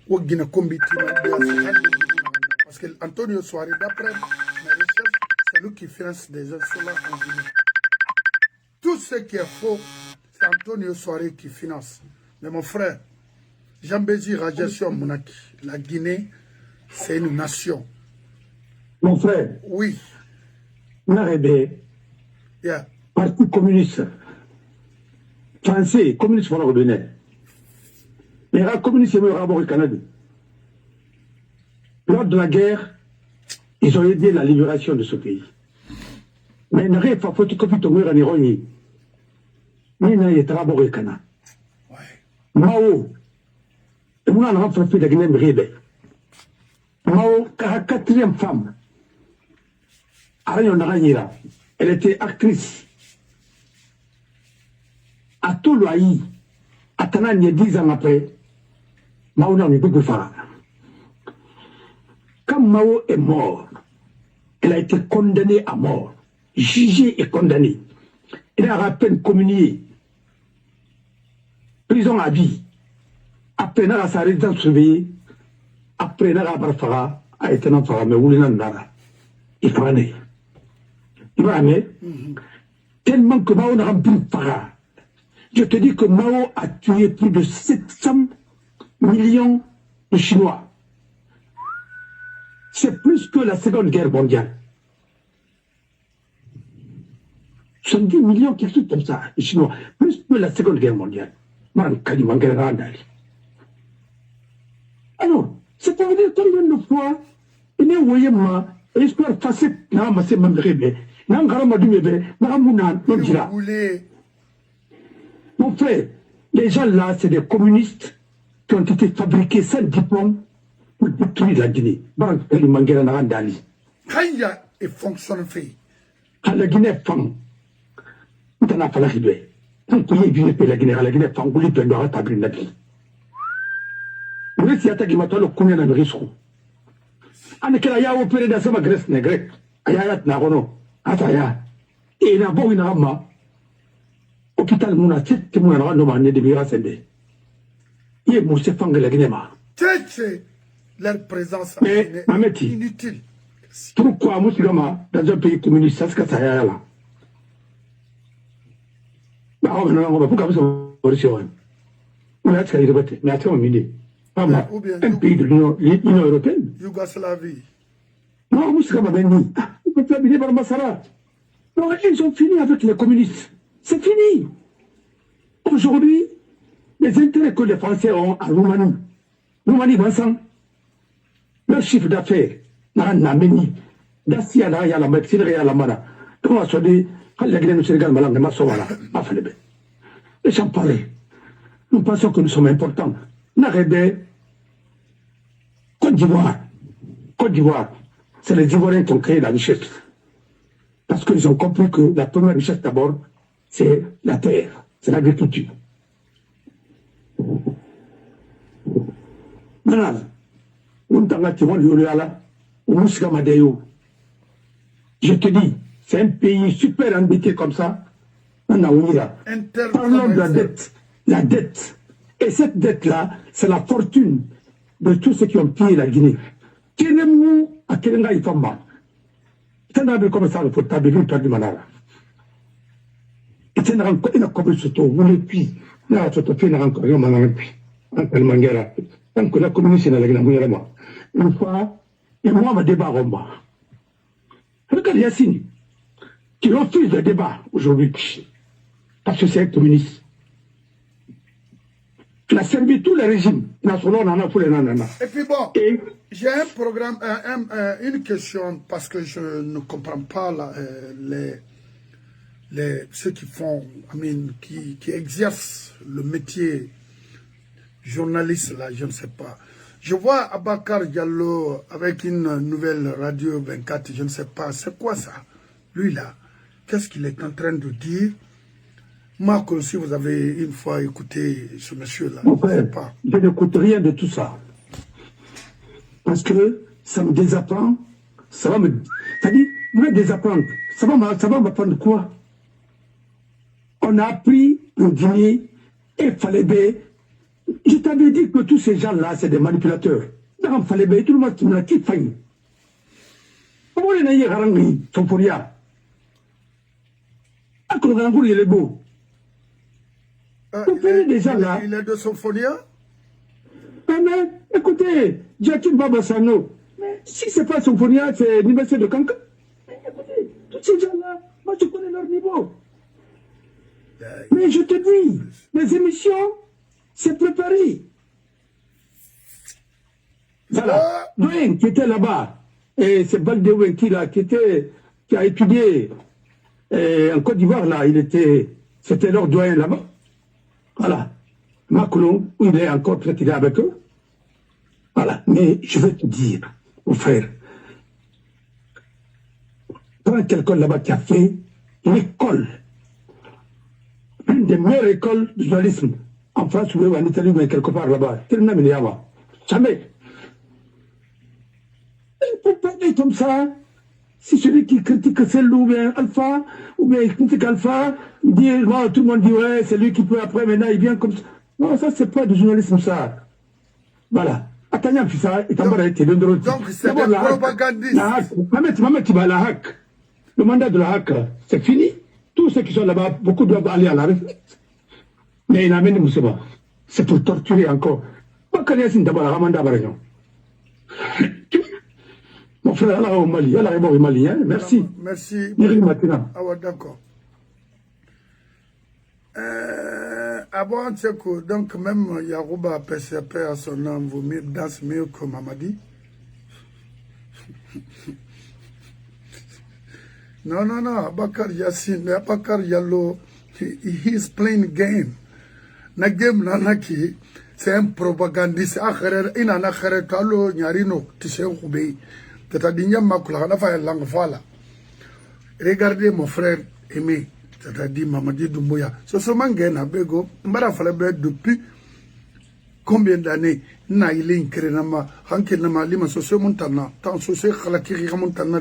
ou Guinée Combiti, parce que Antonio Soareo, d'après mes recherches, c'est lui qui finance des insolents en Guinée. Tout ce qui est faux, c'est Antonio Soareo qui finance. Mais mon frère, Jean-Bézi Radiation Monaki, la Guinée, c'est une nation. Mon frère. Oui. Narébé. Yeah. Parti communiste. Français, communiste pour le Bénin. Mais les communistes, ils ont au Canada. Lors de la guerre, ils ont aidé la libération de ce pays. Mais il n'y a pas de photocopie de l'Ironi. Mais il y a des au Canada. Mao, et moi, on a fait la Guinée Rébé. Mao, la quatrième femme. Elle était actrice. À tout l'Aïe, à Tanani, 10 ans après, Mao n'a pas pu faire. Quand Mao est mort, elle a été condamnée à mort, jugée et condamnée. Elle a à peine communié. Prison à vie. Après, elle a sa résidence surveillée. Après, elle a Barfara, a été un enfant, mais où il en a. Il faut aller. Il va aller. Tellement que Mao n'a rempli Farah. Je te dis que Mao a tué plus de 700 millions de Chinois. C'est plus que la Seconde Guerre mondiale. 70 millions, quelque chose comme ça, de Chinois. Plus que la Seconde Guerre mondiale. Alors, c'est pour dire combien de fois, il est envoyé moi, histoire facile, n'a pas assez m'embêter. N'a pas m'embêter, n'a pas m'embêter. Mon frère, les gens là, c'est des communistes qui ont été fabriqués sans diplôme pour détruire la Guinée. Quand il y a une fonction fait. Quand la Guinée est femme, on n'a pas la Guinée. Quand il y a la Guinée est femme, on peut la rétablir la vie. On est si attaqué maintenant le combien de risques. On est qu'il y a opéré dans sa Grèce nègre. Ayat Narono, Ataya. Et il a beau une rama. Hôpital Mouna, c'est mon rendement de Mirasende. Il est moussé fang la Guinée. C'est leur présence inutile. Pourquoi Moussama, dans un pays communiste, ça se casse à là? On va pas comme ça. On a tiré de vote, mais attends une idée. Un pays de l'Union européenne. Yougoslavie. Non, Moussama Benni. On peut pas habiter par Massara. Non, ils ont fini avec les communistes. C'est fini. Aujourd'hui, les intérêts que les Français ont à Roumanie, Vincent, leur chiffre d'affaires, n'a meni, d'assis à la médecine et à la mana. Comment on a dit, quand les Guinéens au Sénégal, malade, ma sovala, ma falebe. Les gens parlent. Nous pensons que nous sommes importants. N'arrêtez. Côte d'Ivoire, c'est les Ivoiriens qui ont créé la richesse. Parce qu'ils ont compris que la première richesse d'abord, c'est la terre, c'est l'agriculture. Maintenant, je te dis, c'est un pays super endetté comme ça. Parlons de la dette. La dette. Et cette dette-là, c'est la fortune de tous ceux qui ont pillé la Guinée. Tenez-nous à Kerenga Ifamba. Tenez-nous comme ça, il faut t'habiller par du manara. Et tenez-nous comme ça, vous le puis. Là, tu te fais encore un manara. Tant que la communauté n'a pas de une fois, et moi, ma débat Roma. Regarde Yassine, qui refuse le débat aujourd'hui, parce que c'est un communiste. Il a servi tous les régimes nationaux, et puis bon, j'ai un programme, une question, parce que je ne comprends pas ceux qui font, qui exercent le métier journaliste, là, je ne sais pas. Je vois Abakar Diallo avec une nouvelle radio 24, je ne sais pas, c'est quoi ça? Lui là, qu'est-ce qu'il est en train de dire? Marco, si vous avez une fois écouté ce monsieur-là, je n'écoute rien de tout ça. Parce que ça me désapprend, ça va me... C'est-à-dire, vous me désapprendre, ça va m'apprendre quoi? On a appris le Guinée et Falébé. Je t'avais dit que tous ces gens-là, c'est des manipulateurs. Dans Falébé, tout le monde qui m'a dit failli. Comment on a eu Harangi, Somforia? Il est beau. Il est de Somforia? Mais écoutez, Jacques Babassano, si ce n'est pas Somforia, c'est l'université de Kanka. Écoutez, tous ces gens-là, moi je connais leur niveau. Mais je te dis, les émissions, c'est préparé. Voilà, Douane qui était là-bas, et c'est Baldewin qui a étudié en Côte d'Ivoire, là, c'était leur doyen là-bas. Voilà. Macron, il est encore traité avec eux. Voilà. Mais je vais te dire, mon frère, prends quelqu'un là-bas qui a fait une école, une des meilleures écoles de journalisme en France ou en Italie ou quelque part là-bas. Tellement il y a jamais. Il ne peut pas être comme ça. Si celui qui critique celle ou bien Alpha, ou bien il critique Alpha, il dit, tout le monde dit, ouais, c'est lui qui peut après, maintenant il vient comme ça. Non, ça, c'est pas du journalisme, ça. Voilà. Attendez, ça, et donc c'est des propagandistes. La hack. Le mandat de la hack, c'est fini. Tous ceux qui sont là-bas, beaucoup doivent aller à la retraite. Mais il amène Mousseba. C'est pour torturer encore. Mon frère, elle est au Mali. Elle est au Mali. Hein? Merci. Merci. Ah ouais, d'accord. Avant Tcheko, donc même Yarouba PCP à son nom, vous danse mieux que Mamadi. Non, Abakar Yassine, Abakar Yallo, he is playing game. Na game nanaki, c'est un propagandiste. Il en a créé Talo, Nyarino, Tissé Koubé. C'est-à-dire, regardez mon frère aimé, c'est-à-dire Mamadi Doumbouya. Ce sont Mangena Bego, Mbarafalebe depuis combien d'années n'a il incrénama, Hankenama, Lima, Soso Montana, tant Soso Khalakiri Montana.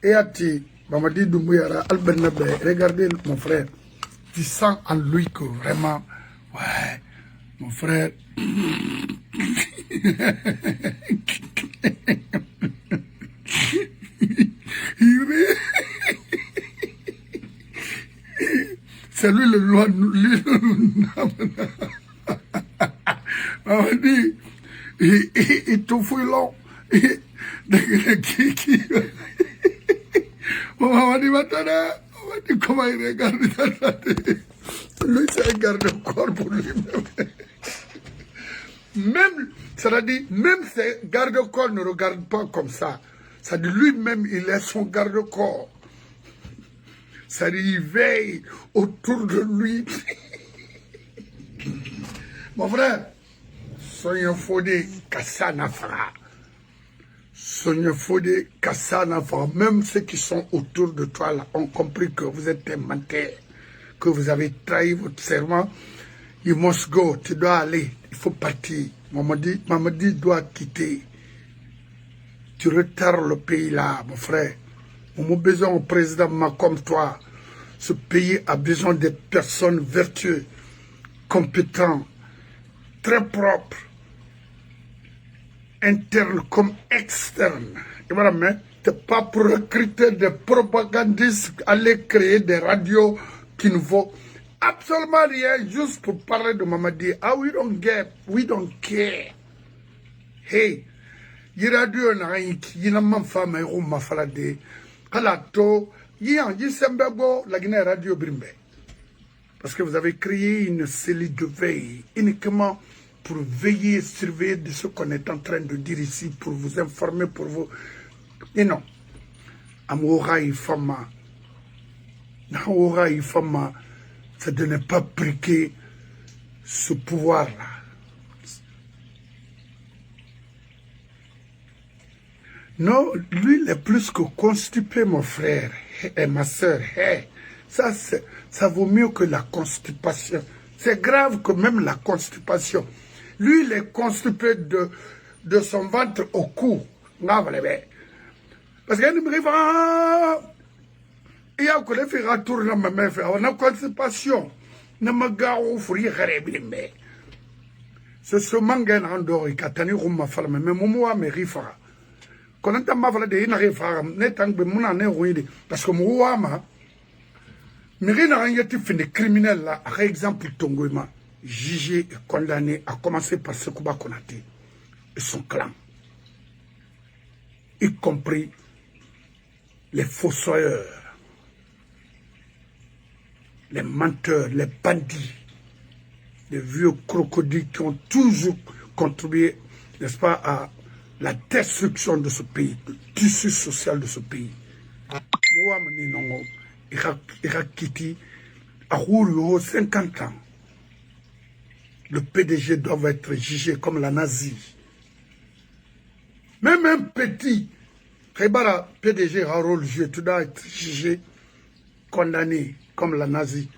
Et Ati, Mamadi Doumbouya, Albert Nabe, regardez mon frère, tu sens en lui que vraiment, ouais, mon frère. C'est lui le loi. On dit, il tout fouille long. On dit maintenant, on dit comment il regarde ça. Lui, c'est un garde-corps pour lui-même. Même, c'est-à-dire, même ses garde-corps ne regardent pas comme ça. C'est-à-dire, lui-même, il est son garde-corps. C'est-à-dire, il veille autour de lui. Mon frère, Sonia Fodé, Kassana Fara. Sonia Fodé, Kassana Fara. Même ceux qui sont autour de toi là ont compris que vous êtes un menteur, que vous avez trahi votre serment. You must go, tu dois aller, il faut partir. Mamadi doit quitter. Tu retardes le pays là, mon frère. On a besoin d'un président comme toi. Ce pays a besoin de personnes vertueuses, compétentes, très propres, internes comme externes. Et voilà, mais ce n'est pas pour recruter des propagandistes, aller créer des radios qui ne vaut absolument rien, juste pour parler de Mamadi. Ah, we don't care. Hey, y radio na y na manfama y mafalade. Kalato, y sembego la Guinée radio Brimbe. Parce que vous avez créé une cellule de veille uniquement pour veiller, surveiller de ce qu'on est en train de dire ici, pour vous informer, pour vous. Et non. Amoura y fama. Naoura y fama. C'est de ne pas briquer ce pouvoir-là. Non, lui, il est plus que constipé, mon frère et ma soeur. Hey, Ça vaut mieux que la constipation. C'est grave que même la constipation. Lui, il est constipé de son ventre au cou. Parce qu'il me il y a que les filles tournent dans ma mère, on a constipation. Ne me garde au fruit, c'est ce mangan en dehors, il a tenu ma femme, mais moi, me rifara. Quand on a ma femme de Inarifara, n'est un peu mon année, parce que moi, mais n'a rien été fait de criminels là, par exemple, Tongoima, jugé et condamné, à commencer par Sekouba Konaté et son clan, y compris les fossoyeurs, les menteurs, les bandits, les vieux crocodiles qui ont toujours contribué, n'est-ce pas, à la destruction de ce pays, du tissu social de ce pays. Irakiti a 50 ans. Le PDG doit être jugé comme la nazie. Même un petit PDG a un rôle joué, tu dois être jugé, condamné comme la nazie.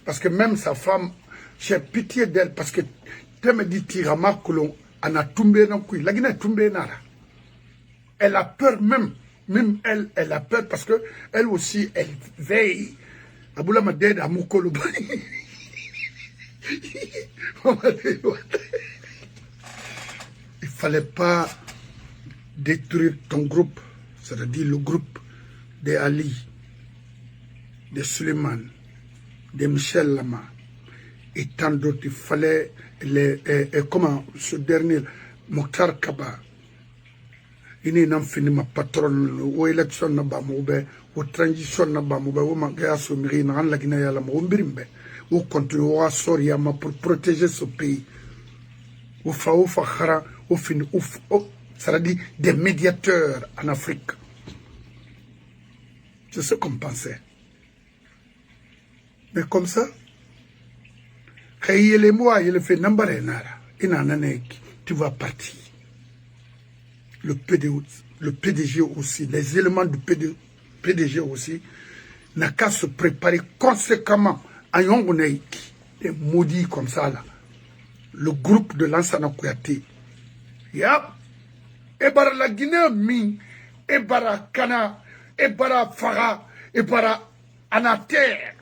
Parce que même sa femme, j'ai pitié d'elle parce que tu me dis Tirama Kolon, elle a tombé dans le couille. La Guinée a tombé dans la. Elle a peur même elle a peur parce que elle aussi, elle veille. Aboula m'a dit à Moukolo. Il fallait pas détruire ton groupe, c'est-à-dire le groupe de Ali, de Suleiman, de Michel Lama et tant d'autres. Il fallait comment ce dernier, Mokhtar Kaba, il n'est pas fini ma patronne, ou élection n'a pas moubé, ou transition n'a pas moubé, ou mangaya somiri, n'a la Guinée à la moumbrimbe, ou continuer à Soriama pour protéger ce pays. Ou Fakhara, ou fin, ça veut dire des médiateurs en Afrique. C'est ce qu'on pensait. Mais comme ça, il les mois, il fait n'importe tu vas partir. Le PDG aussi, les éléments du PDG aussi, n'a qu'à se préparer conséquemment à Yongonaïki, des maudits comme ça là. Le groupe de Lansana Kouyaté. Yap. Et par la Guinée, Min, et par Kana, et par Farah, et par Anater.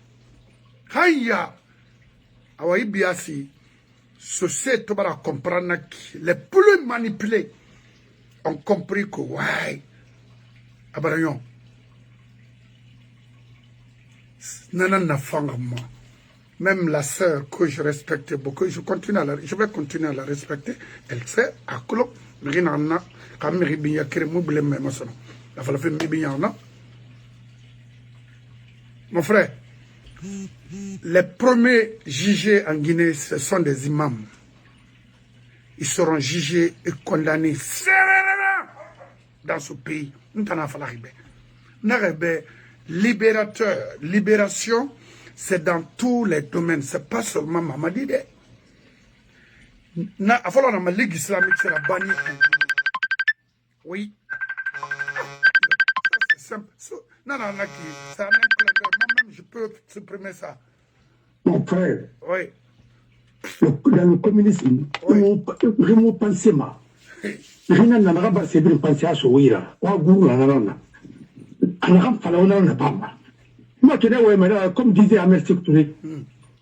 Haya. Awaï Biasi, ce c'est tout à comprendre que les plus manipulés ont compris que, ouais, Abarayon, Nanana Fangama, même la sœur que je respectais beaucoup, je vais continuer à la respecter, elle sait, à Kolo, Rinana, Kamiri Biya Kiremouble Memasono, la Falafé Mibiyana. Mon frère, les premiers jugés en Guinée, ce sont des imams. Ils seront jugés et condamnés sévèrement dans ce pays. Nous t'en avons fait libération, c'est dans tous les domaines. C'est pas seulement Mamadi. La Ligue islamique, c'est la bannie. Oui. C'est simple. Non, c'est un moi-même, je peux supprimer ça. Mon frère. Oui. Dans le communisme, vraiment pensé ma. Rien n'a pas passé de penser à Souira. Ou à Gourou, à Nana. À la rampe, à la n'a pas mal. Moi, tu sais, comme disait Ahmed Sektouré.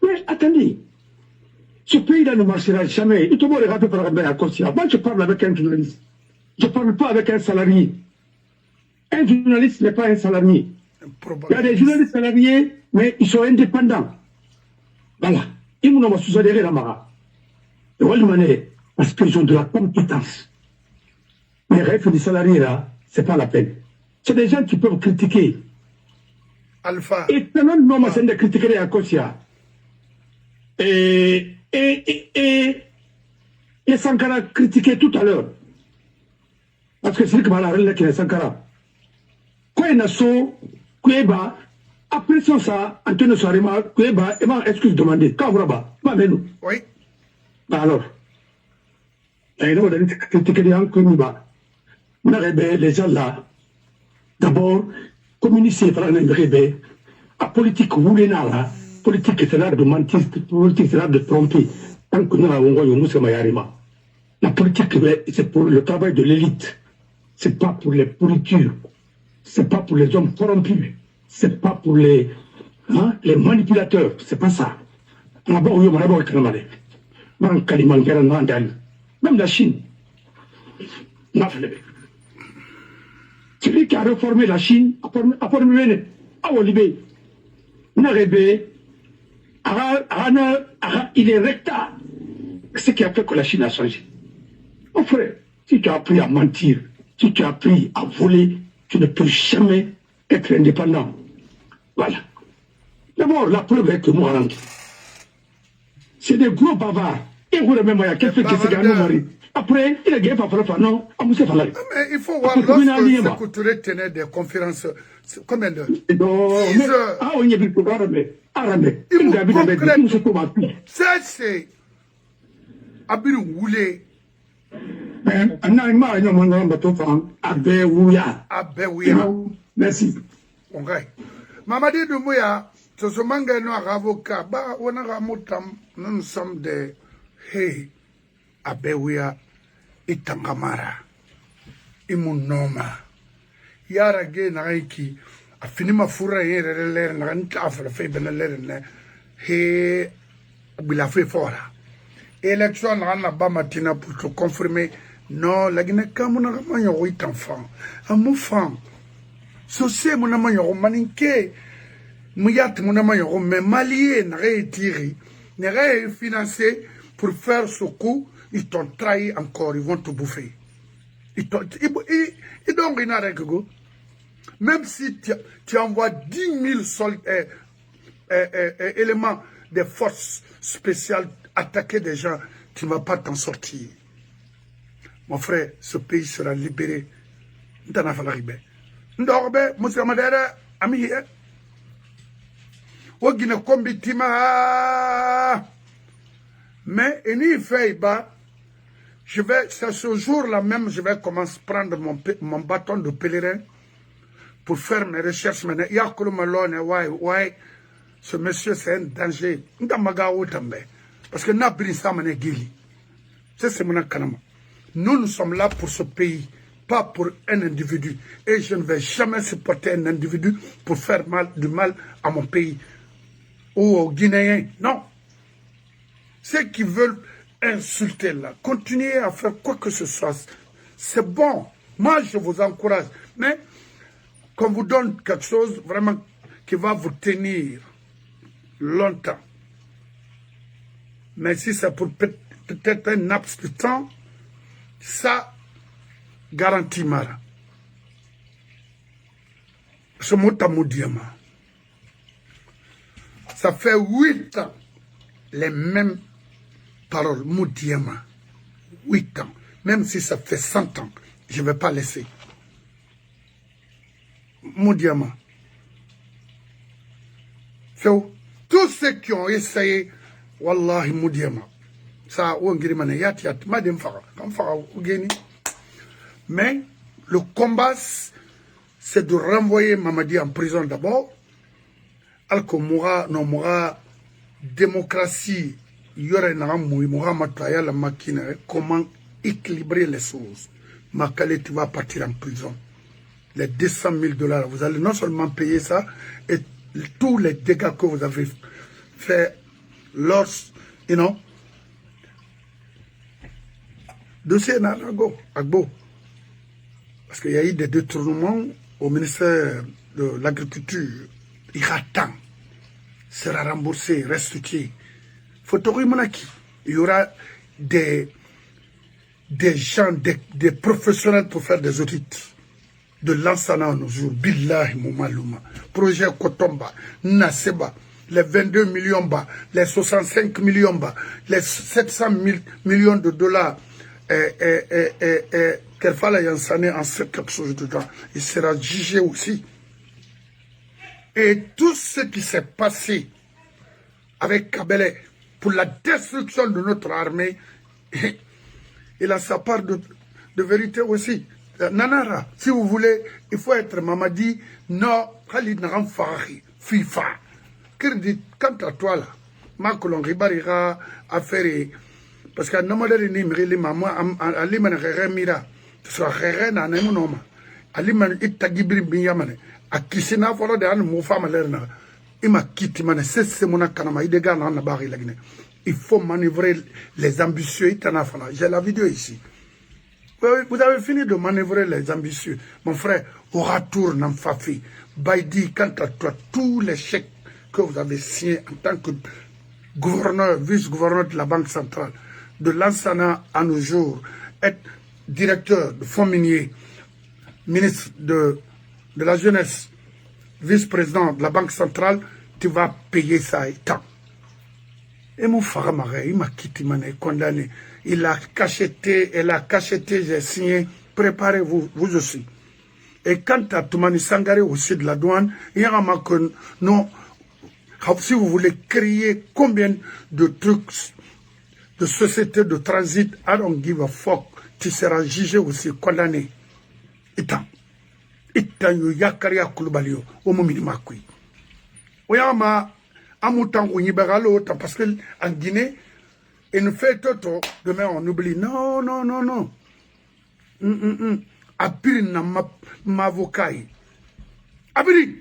Mais attendez. Ce pays-là ne marchera jamais. Il te faut regarder par la conscience. Moi, je parle avec un journaliste. Je ne parle pas avec un salarié. Un journaliste n'est pas un salarié. Il y a des journalistes salariés, mais ils sont indépendants. Voilà. Ils m'ont sous-adhéré la mara. Parce qu'ils ont de la compétence. Mais rêves des salariés là, c'est pas la peine. C'est des gens qui peuvent critiquer. Alpha. Et tellement de moments, c'est de critiquer à Kosia. Et Sankara critiqué tout à l'heure. Parce que c'est que Malarel qui est Sankara. Quoi il a so, Koueba, après ça, Antonio Sarima, Koueba, et m'a excuse demandé. Quand vous là-bas, nous. Oui. Alors, il y a des critiquer des gens Koueba. Les gens là, d'abord, communiste, la politique, vous voulez là, politique, c'est l'art de mentir, politique, c'est l'art de tromper. Tant que nous avons la politique, c'est pour le travail de l'élite. C'est pas pour les pourritures. C'est pas pour les hommes corrompus. C'est pas pour les manipulateurs. C'est pas ça. Même la Chine. Celui qui a réformé la Chine a formé il est recta. Ce qui a fait que la Chine a changé. Mon frère, si tu as appris à mentir, si tu as appris à voler, tu ne peux jamais être indépendant. Voilà. D'abord, la preuve est que moi, c'est des gros bavards. Et vous même, il y a quelqu'un qui s'est gagné mari. Après, il a gagné par non, à Moussa Falari. Mais il faut voir, lorsque Sékou Touré tenait des conférences, combien d'heures? 6 heures. Ah oui, il y a des programmes. Ça, c'est Abirou Woulé. Merci. Ok. Mamadi Doumbouya, ce sont des avocats. Nous sommes des Hey, Abewia, Itangamara, Imunoma. Yara Gay Naiki, a finima fura here, and after Fabian Lerner, Hey, Bilafe Fora. Élection en Bamatina pour te confirmer. Non, la Guinée Camona Mayo 8 enfants. Un mot franc. C'est mon amayo maninke. Mouyat mon amayo, mais Malien n'a retiré, n'a financé pour faire ce coup. Ils t'ont trahi encore, ils vont te bouffer. Ils donc rien à régler. Même si tu envoies 10 000 éléments des forces spéciales attaquer des gens, tu ne vas pas t'en sortir. Mon frère, ce pays sera libéré. Ndorbe, Moussamadera, ami, Ogine Kombitima. Mais, il fait, c'est ce jour-là même, je vais commencer à prendre mon bâton de pèlerin pour faire mes recherches. Il y a ce monsieur, c'est un danger. Parce que nous sommes là pour ce pays, pas pour un individu. Et je ne vais jamais supporter un individu pour faire du mal à mon pays ou aux Guinéens. Non. Ceux qui veulent insulter là, continuez à faire quoi que ce soit. C'est bon. Moi, je vous encourage. Mais qu'on vous donne quelque chose vraiment qui va vous tenir longtemps. Mais si c'est pour peut-être un laps de temps, ça garantit Mara. Ce mot à Moudiama. Ça fait 8 ans, les mêmes paroles, Moudiama. 8 ans. Même si ça fait 100 ans, je ne vais pas laisser. Moudiama. Tous ceux qui ont essayé, Wallahi Moudiama. Ça, mais le combat, c'est de renvoyer Mamadi en prison d'abord. Alors que moura démocratie, il y aurait la machine. Comment équilibrer les choses? Makale, tu vas partir en prison. Les 200 000 $, vous allez non seulement payer ça, et tous les dégâts que vous avez fait lorsque, dossier Agbo. Parce qu'il y a eu des détournements au ministère de l'Agriculture. Il attend. Sera remboursé, restitué. Il y aura des gens, des professionnels pour faire des audits. De l'Ansana nos jours. Billahi Moumaluma. Projet Kotomba, Naseba. Les 22 millions bas, les 65 millions bas, les 700 millions de $. Qu'elle fasse Yansane en quelque chose dedans. Il sera jugé aussi. Et tout ce qui s'est passé avec Kabele pour la destruction de notre armée, il a sa part de vérité aussi. Nanara, si vous voulez, il faut être Mamadi, non, Khalid Naram Farahi, FIFA. Quant à toi là, ma colon ribarira affaire, parce que Namadari Nimri, maman, Aliman Mira, soit Reren à Nemonoma, Aliman Itagibri Binyamane, à Kissina, follow de Anne Moufama Lerna, Ima Kittimane, c'est mon Kanama, Idegan en Nabari Lagné. Il faut manœuvrer les ambitieux. J'ai la vidéo ici. Vous avez fini de manœuvrer les ambitieux. Mon frère, au retour, Namfafi, Baïdi, quant à toi, tous les chèques que vous avez signés en tant que gouverneur, vice-gouverneur de la Banque centrale, de Lansana à nos jours, être directeur de fonds miniers, ministre de la jeunesse, vice-président de la Banque centrale, tu vas payer ça et tant. Et mon frère il m'a quitté, il m'a condamné. Il a cacheté, elle a cacheté, j'ai signé. Préparez-vous, vous aussi. Et quant à Toumani Sangare aussi de la douane, il y a un que non, si vous voulez créer combien de trucs, de sociétés de transit, I don't give a fuck, tu seras jugé aussi, condamné. Itan yo yakaria kulubalio, au moment où Oyama, Amoutan ou Nibéralo, parce qu'en Guinée, il nous fait toto, demain on oublie. Non, non, non, non. Abiri na mavokai. Abiri.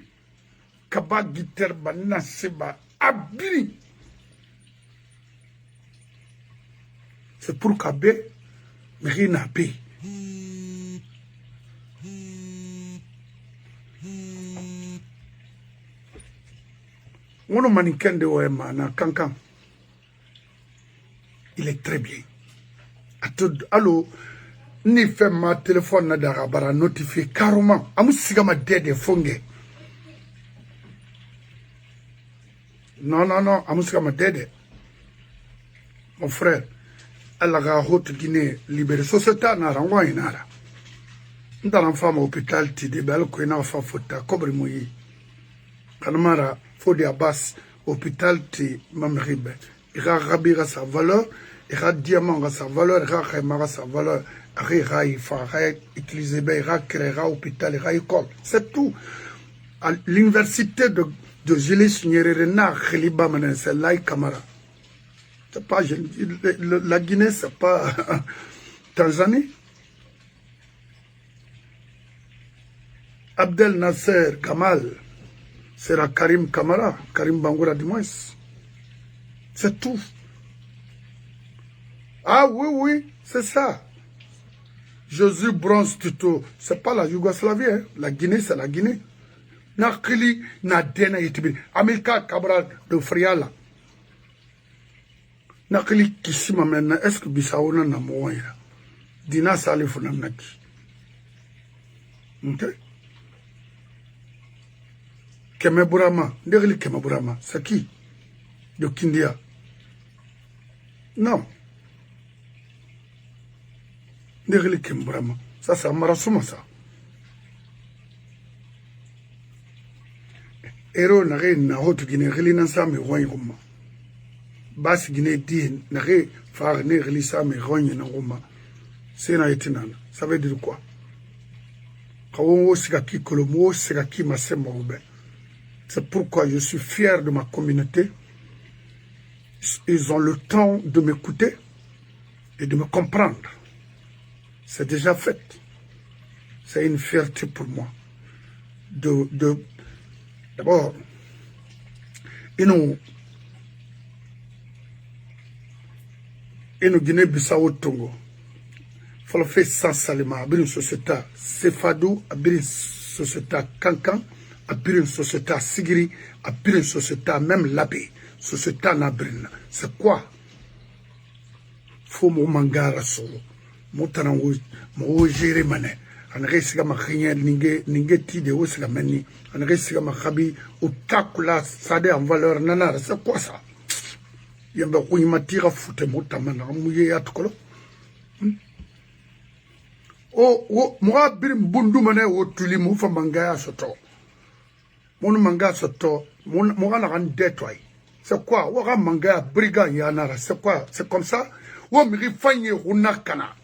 Kaba giterba na seba. Abiri. C'est pour Kabé, mais rien n'a payé. Kankan. Il est très bien. Allô, ni fait ma téléphone na darabara notifié carrément. Amusiga ma dede fonge. Non, non, non, amusiga ma dede. Mon frère, Allah ga haute Guinée libéré. Société na rangwa inara. Ndara femme hôpital ti de bel ko ina fa fota kobri moyi. Kanamara Fodi Abbas hôpital ti mamribe. Il a rabira sa valeur, il a diamant sa valeur, il a khayma sa valeur, il a utilisé, il a créé un hôpital, il a école. C'est tout. À l'université de Julius Nyerere, c'est Laï Kamara. C'est pas, la Guinée, c'est pas Tanzanie. Abdel Nasser Kamal. C'est la Karim Kamara, Karim Bangoura du moins. C'est tout. Ah oui, oui, c'est ça. Jésus Bronze Tuto, c'est pas la Yougoslavie, hein. La Guinée, c'est la Guinée. Nakili, Nadena Yetibi, Amilka Cabral de Friala. Nakili Kissima maintenant, est-ce que Bissaouna n'a moyen? Dina Salifuna Naki. Ok? Kemeburama, Ndegli Kemeburama, c'est qui? De Kindia. Non. Ndegli Kemeburama. Ça, c'est Amarasuma, ça. Ero nare na hotu Guinée, Rili Nansame, Royoma. Bas Guinée dit, nare, Far ne Rili Same, Royoma, Roma. C'est na etinana. Ça veut dire quoi? Kawo Sigaki Kolomo, Sigaki Masema Oube. C'est pourquoi je suis fier de ma communauté. Ils ont le temps de m'écouter et de me comprendre. C'est déjà fait. C'est une fierté pour moi. D'abord, nous Guinée-Bissau Tongo. Il faut le faire sans salima. Abir une société Sefadou, abir une société Kankan. Abir une société Sigiri, abir une société même Labé, société Nabrina. C'est quoi? Faut mon mangara solo. Mon tanango, mon géré mané. On reste comme rien, n'ingeti de hausse la manie. On reste comme Rabi, ou takula, sade en valeur nanara. C'est quoi ça? Il y a un matière à foutre, mon tamana, mouillé à tout. Oh, moi, birim bundu mané, ou tuli moufa mangaya soto. Mon manga soto, mon gana détruit. C'est quoi? Ouara manga brigand yanara. C'est quoi? C'est comme ça? Ou miri fanye hunakana.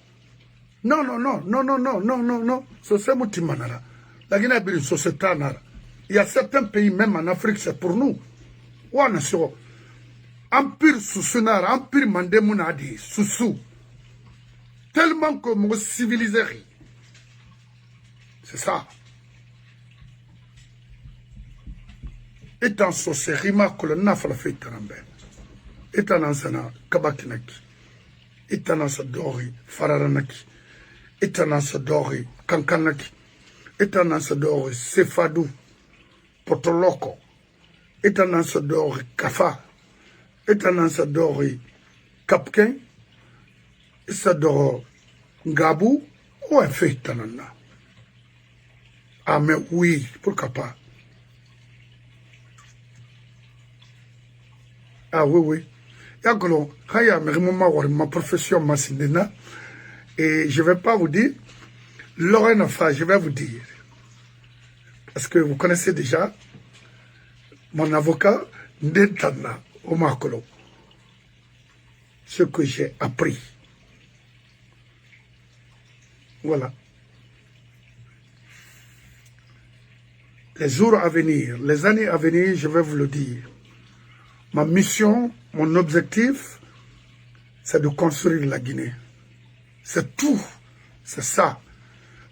Non, non, non, non, non, non, non, non, non. C'est Moutimanara. La Guinée est une société. Il y a certains pays, même en Afrique, c'est pour nous. Ou en Assuro. Empire Soussounara, Empire Mandemounadi, Soussou. Tellement que mon civilisé. C'est ça. Étant saucé, rima que le nafra fait tarambe. Étant ansana, kabakinaki. Étant ansa dori, fararanaki. Étant ansa dori, kankanaki. Étant ansa dori, sefadou, potoloko. Étant ansa dori, kafa. Étant ansa dori, kapken. Étant dori, ngabou. Ouais, fait tanana. Ah, mais oui, pourquoi pas? Ah oui, oui. Yakolo, ma profession massinina, et je ne vais pas vous dire, Lorraine Fa, je vais vous dire. Parce que vous connaissez déjà mon avocat, Ndentana Omakolo. Ce que j'ai appris. Voilà. Les jours à venir, les années à venir, je vais vous le dire. Ma mission, mon objectif, c'est de construire la Guinée. C'est tout. C'est ça.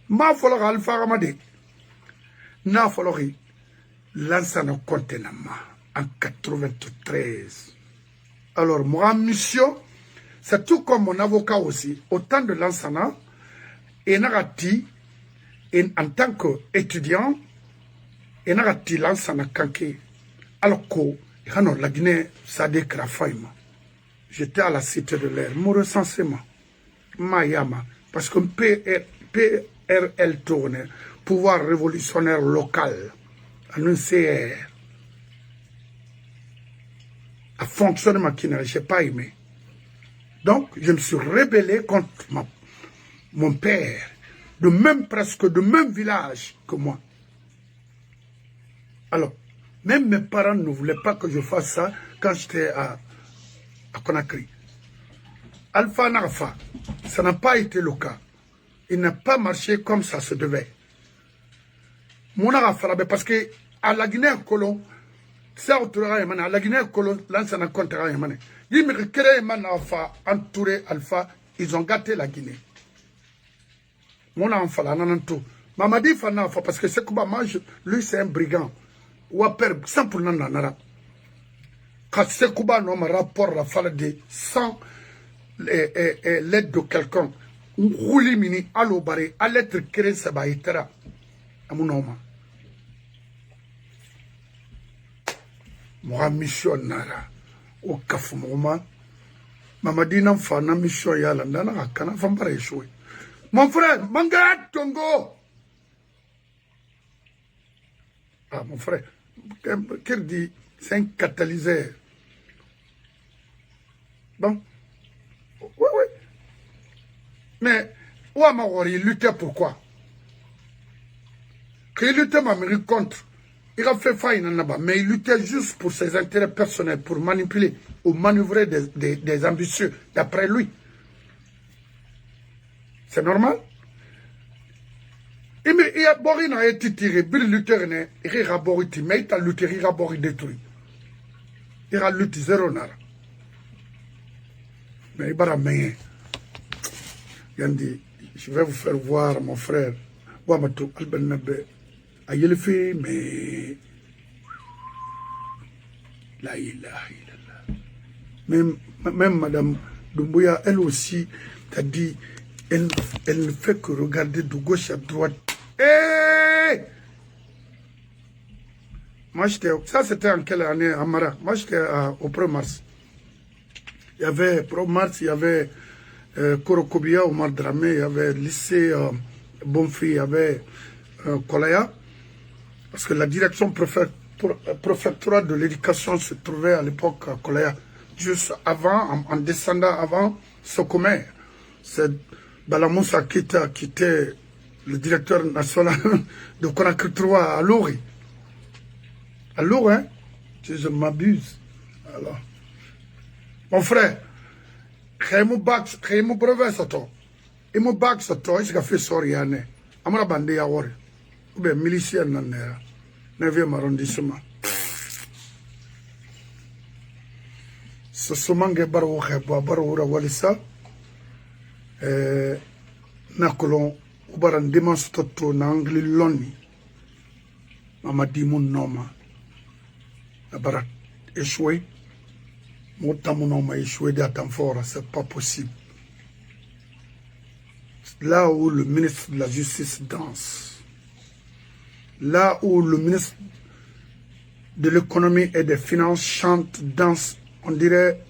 Ma folora Alpha Ramadi. Na folori. Lansana Contenama en 93. Alors, ma mission, c'est tout comme mon avocat aussi. Au temps de Lansana, et Narati, en tant qu'étudiant, et Narati Lansana Kanke, alors que la Guinée, ça décra faillement. J'étais à la Cité de l'Air, mon recensement, Mayama, parce que PRL tourne, pouvoir révolutionnaire local, un CR, a fonctionnement qui n'a pas aimé. Donc, je me suis rébellé contre mon père, presque de même village que moi. Alors, même mes parents ne voulaient pas que je fasse ça quand j'étais à Conakry. Alpha Narfa, ça n'a pas été le cas. Il n'a pas marché comme ça se devait. Mon Arafarabe, parce que à la Guinée-Colon, ça autour à la Guinée-Colon, là, ça n'a pas été Yamane. Ils me créent Manafa, entouré Alpha, ils ont gâté la Guinée. Mon enfant, là, non, tout. Mamadi Fanafa, parce que c'est que lui, c'est un brigand. Ou à perdre 100% nanara. Quand c'est Kuba non rapport à faire de 100 l'aide de quelqu'un, rouli mini allo baré, à l'être créé ça va être à mon homme. Moi mission nara au café moment. Mamadi n'en fa na mission yala nana kana fambara échoué. Mon frère, manga tongo. Ah mon frère. Qu'elle dit, c'est un catalyseur. Bon. Oui, oui. Mais, Ouamawari, il luttait pourquoi? Quand il luttait m'Amérique contre, il a fait faille, mais il luttait juste pour ses intérêts personnels, pour manipuler ou manœuvrer des ambitieux, d'après lui. C'est normal? Il y a boré n'a été tiré, Bill Luther n'est pas boré, mais il a lutté, il a boré détruit. Il a lutté zéro nara. Mais il va ramener. Yandi, je vais vous faire voir mon frère. Wamatou Alben Nabe. A Yelefi, mais. La ilaha illallah. Même Madame Doumbouya, elle aussi, t'a dit, elle ne fait que regarder de gauche à droite. Hey! Moi, ça c'était en quelle année, Amara? Moi, j'étais au Pro-Mars. Il y avait Pro-Mars, il y avait Korokobia, Omar Dramé, il y avait lycée Bonfi, il y avait Kolaya. Parce que la direction préfectorale de l'éducation se trouvait à l'époque à Kolaya. Juste avant, en descendant avant Sokomer. C'est Balamoussa Kita qui était le directeur national de Conakry 3 à Louri. À Louri, hein? Si je m'abuse. Alors. Mon frère, Khaimou brevet, ça tombe. Et mon bac sa toi, il a fait sortir ne. Amara bande ya wori. Ou bien milicien nan nera. 9e arrondissement. Ce somange baro kheba baro ura walisa. Nakolon ubaran dimanche toto na angli loni. Mama di mon noma. La barat échoué. Mon tamoun m'a échoué d'Atamfora, c'est pas possible. Là où le ministre de la Justice danse, là où le ministre de l'économie et des finances chante, danse, on dirait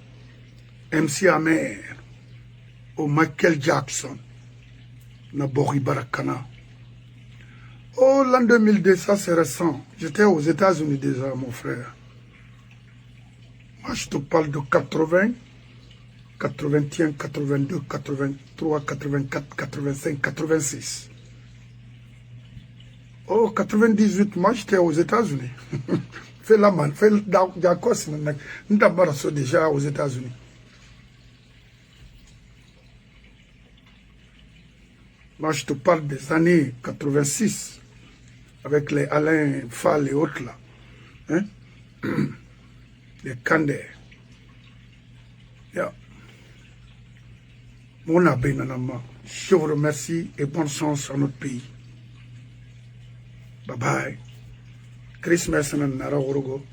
MC Amer ou Michael Jackson, Nabori Barakana. Oh, l'an 2002, ça c'est récent. J'étais aux États-Unis déjà, mon frère. Moi, je te parle de 80, 81, 82, 83, 84, 85, 86. Oh, 98, moi, j'étais aux États-Unis. Fais la man, fais d'accord, nous sommes déjà aux États-Unis. Moi, je te parle des années 86, avec les Alain Fall et autres là. Hein? Les Kandé. Yeah. Mon abbé Nanama, je vous remercie et bonne chance à notre pays. Bye bye. Christmas Nara Orogo.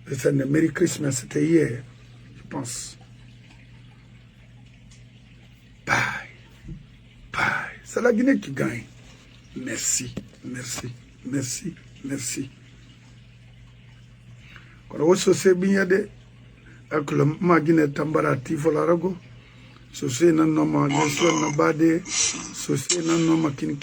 C'est un Merry Christmas, c'était hier, je pense. Bye. Bye. C'est la Guinée qui gagne. Merci, merci, merci, merci. Quand on se bien de avec le magine tambarati volarago, so se nan no ma jesu na bade, so se nan no ma kin